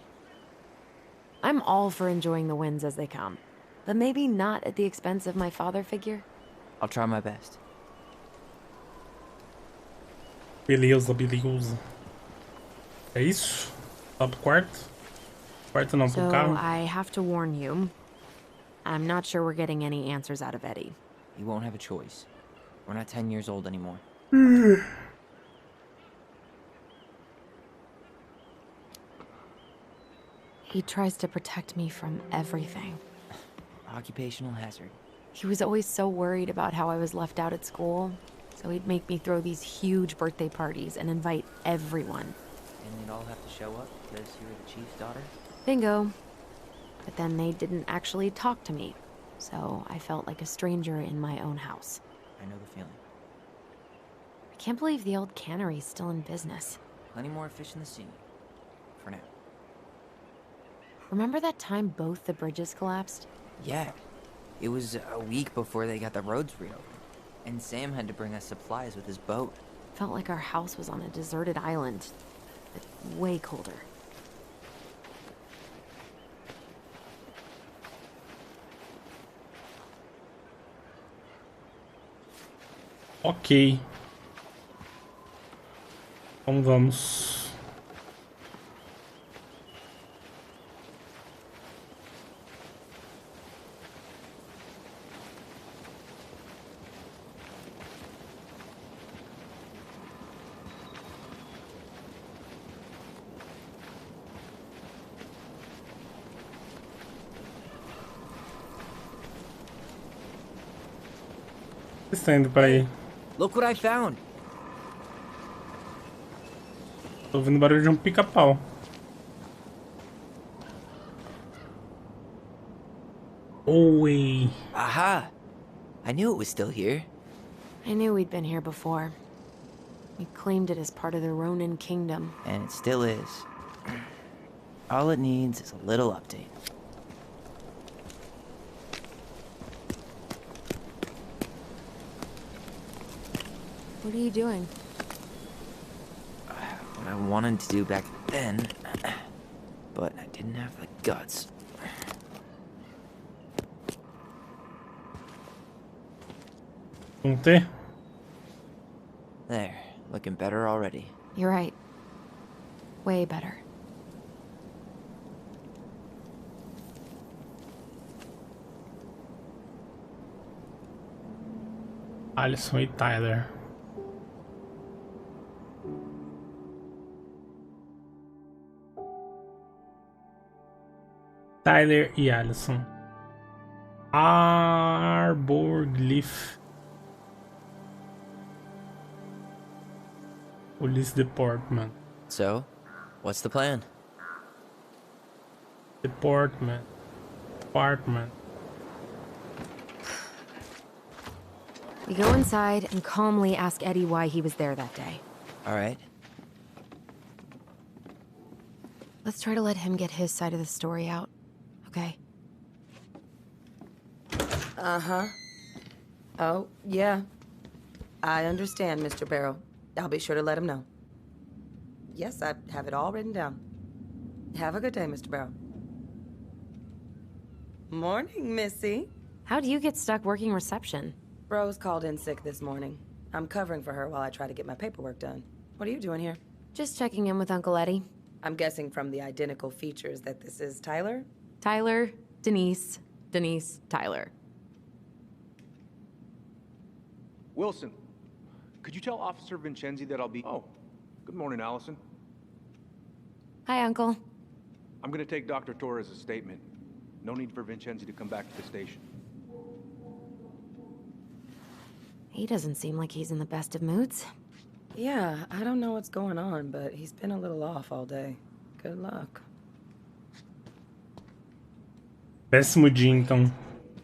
I'm all for enjoying the wins as they come, but maybe not at the expense of my father figure. I'll try my best. Beleza, beleza. É isso? Lá pro quarto? Quarto não, pro So carro. I have to warn you, I'm not sure we're getting any answers out of Eddie. You won't have a choice. We're not 10 years old anymore. He tries to protect me from everything. Occupational hazard. He was always so worried about how I was left out at school, so he'd make me throw these huge birthday parties and invite everyone. And they'd all have to show up because you were the chief's daughter? Bingo. But then they didn't actually talk to me, so I felt like a stranger in my own house. I know the feeling. I can't believe the old cannery's still in business. Plenty more fish in the sea. For now. Remember that time both the bridges collapsed? Yeah. It was a week before they got the roads reopened. And Sam had to bring us supplies with his boat. Felt like our house was on a deserted island, but way colder. Ok. Então vamos. O que você tá indo para aí? Look what I found! Tô ouvindo barulho de um pica-pau. Oi. Aha! I knew it was still here. I knew we'd been here before. We claimed it as part of the Ronin kingdom. And it still is. All it needs is a little update. What are you doing? What I wanted to do back then, but I didn't have the guts. Não. There, looking better already. You're right. Way better. Alisson e Tyler. Tyler e Alisson. Arborglyph. Police Department. So, what's the plan? Department. We go inside and calmly ask Eddie why he was there that day. All right. Let's try to let him get his side of the story out, okay? Uh-huh. Oh, yeah. I understand, Mr. Barrow. I'll be sure to let him know. Yes, I have it all written down. Have a good day, Mr. Barrow. Morning, Missy. How'd you get stuck working reception? Rose called in sick this morning. I'm covering for her while I try to get my paperwork done. What are you doing here? Just checking in with Uncle Eddie. I'm guessing from the identical features that this is Tyler? Tyler, Denise, Tyler. Wilson, could you tell Officer Vincenzi that I'll be... Oh, good morning, Allison. Hi, Uncle. I'm gonna take Dr. Torres' statement. No need for Vincenzi to come back to the station. He doesn't seem like he's in the best of moods. Yeah, I don't know what's going on, but he's been a little off all day. Good luck. Péssimo dia, então.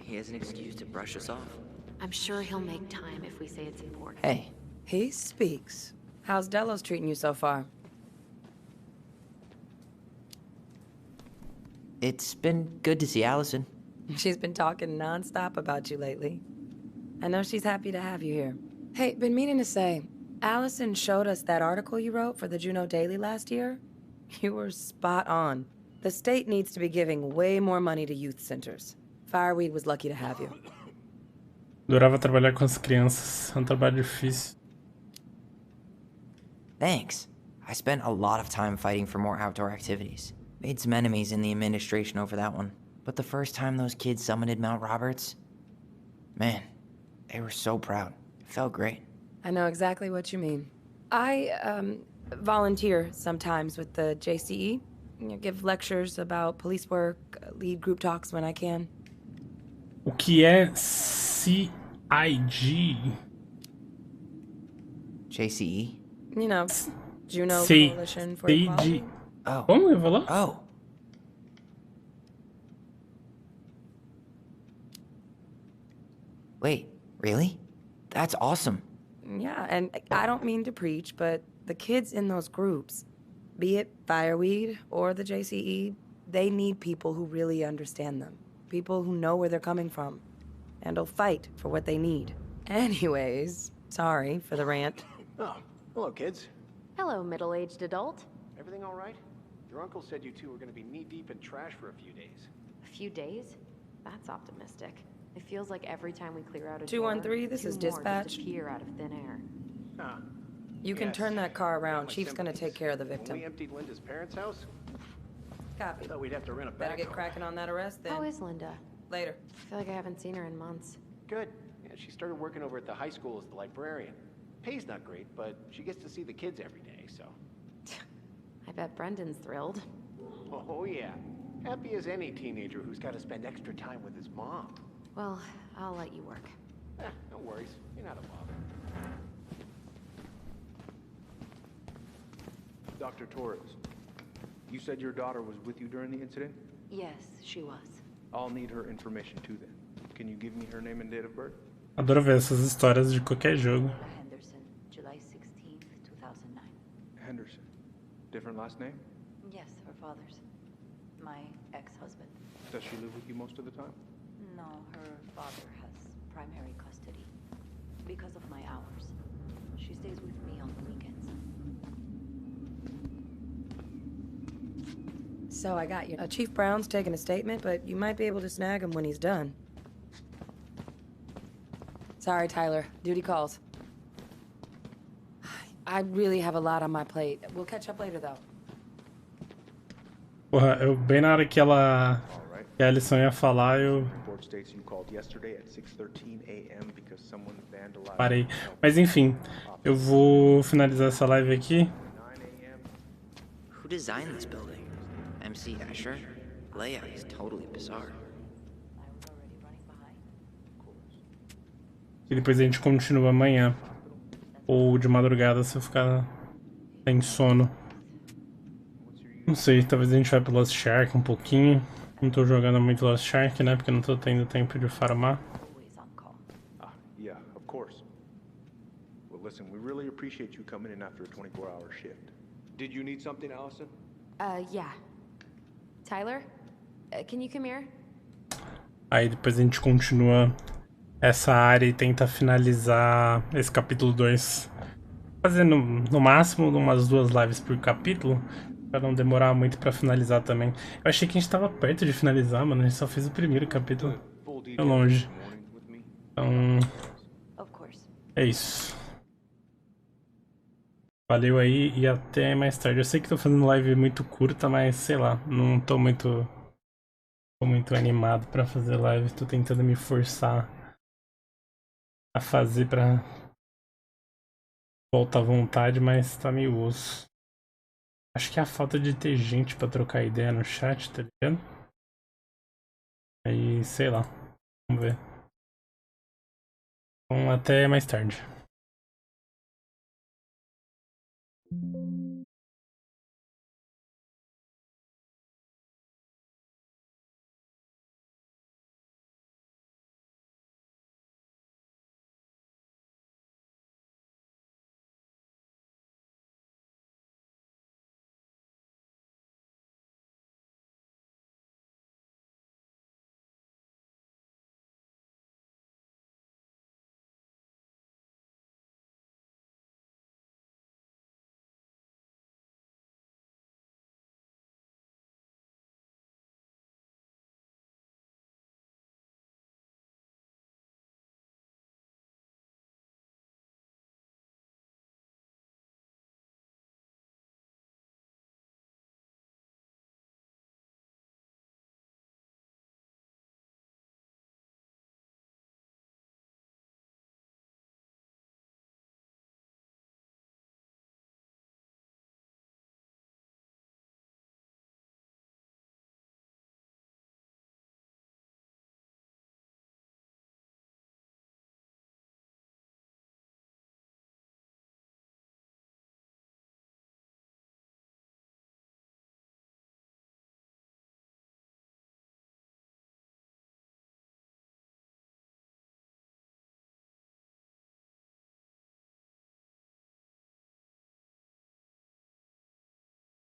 He has an excuse to brush us off. I'm sure he'll make time if we say it's important. Hey. He speaks. How's Delos treating you so far? It's been good to see Allison. She's been talking nonstop about you lately. I know she's happy to have you here. Hey, been meaning to say, Allison showed us that article you wrote for the Juneau Daily last year. You were spot on. The state needs to be giving way more money to youth centers. Fireweed was lucky to have you. Adorava trabalhar com as crianças. É um trabalho difícil. Thanks. I spent a lot of time fighting for more outdoor activities. Made some enemies in the administration over that one. But the first time those kids summited Mount Roberts, man, they were so proud. It felt great. I know exactly what you mean. I, volunteer sometimes with the JCE. You know, give lectures about police work, lead group talks when I can. O que é CIG? JCE? You know, Juneau C Coalition for CIG. Equality. Oh. Como eu falou? Oh. Wait, really? That's awesome. Yeah, and I don't mean to preach, but the kids in those groups, be it Fireweed or the JCE, they need people who really understand them. People who know where they're coming from. And will fight for what they need. Anyways, sorry for the rant. Oh, hello, kids. Hello, middle-aged adult. Everything all right? Your uncle said you two were going to be knee-deep in trash for a few days. A few days? That's optimistic. It feels like every time we clear out a 213, door, this is two more dispatch. just appear out of thin air. Ah. You can Yes. turn that car around. My Chief's gonna sympathies. take care of the When victim. we emptied Linda's parents' house, Copy. thought we'd have to rent a Better get backhoe. cracking on that arrest then. How is Linda? Later. I feel like I haven't seen her in months. Good. Yeah, she started working over at the high school as the librarian. Pay's not great, but she gets to see the kids every day, so. I bet Brendan's thrilled. Oh, yeah. Happy as any teenager who's got to spend extra time with his mom. Well, I'll let you work. No worries. You're not a bother. Dr. Torres, you said your daughter was with you during the incident? Yes, she was. I'll need her information too then. Can you give me her name and date of birth? Adoro ver essas histórias de qualquer jogo. Henderson, July 16th, 2009. Henderson. Different last name? Yes, her father's. My ex-husband. Does she live with you most of the time? No, her father has primary custody. Because of my hours. She stays with me on the weekends. So I got you. Chief Brown's taking a statement, but you might be able to snag him when he's done. Sorry, Tyler. Duty calls. I really have a lot on my plate. We'll catch up later, though. Porra, eu bem na hora que ela... que a Alison ia falar, eu Report states you called yesterday at 6:13 a.m. because someone vandalized. parei. Mas enfim, eu vou finalizar essa live aqui. 9 a.m. Who designed this building? MC Escher? Layout is totally bizarre. E depois a gente continua amanhã. Ou de madrugada se eu ficar sem sono. Não sei, talvez a gente vá pro Lost Shark um pouquinho. Não tô jogando muito Lost Shark, né? Porque não tô tendo tempo de farmar. Yeah, of course. Well, listen, we really appreciate you coming in after a 24-hour shift. Did you need something, Allison? Yeah. Tyler? Can you come here? Aí depois a gente continua essa área e tenta finalizar esse capítulo 2. Fazendo no máximo umas 2 lives por capítulo. Pra não demorar muito pra finalizar também. Eu achei que a gente tava perto de finalizar, mano. A gente só fez o primeiro capítulo. É longe. Então... é isso. Valeu aí e até mais tarde. Eu sei que tô fazendo live muito curta, mas sei lá. Não tô muito... tô muito animado pra fazer live. Tô tentando me forçar a fazer pra Volta à vontade, mas tá meio osso. Acho que é a falta de ter gente pra trocar ideia no chat, tá ligado? Aí, sei lá. Vamos ver. Então, até mais tarde.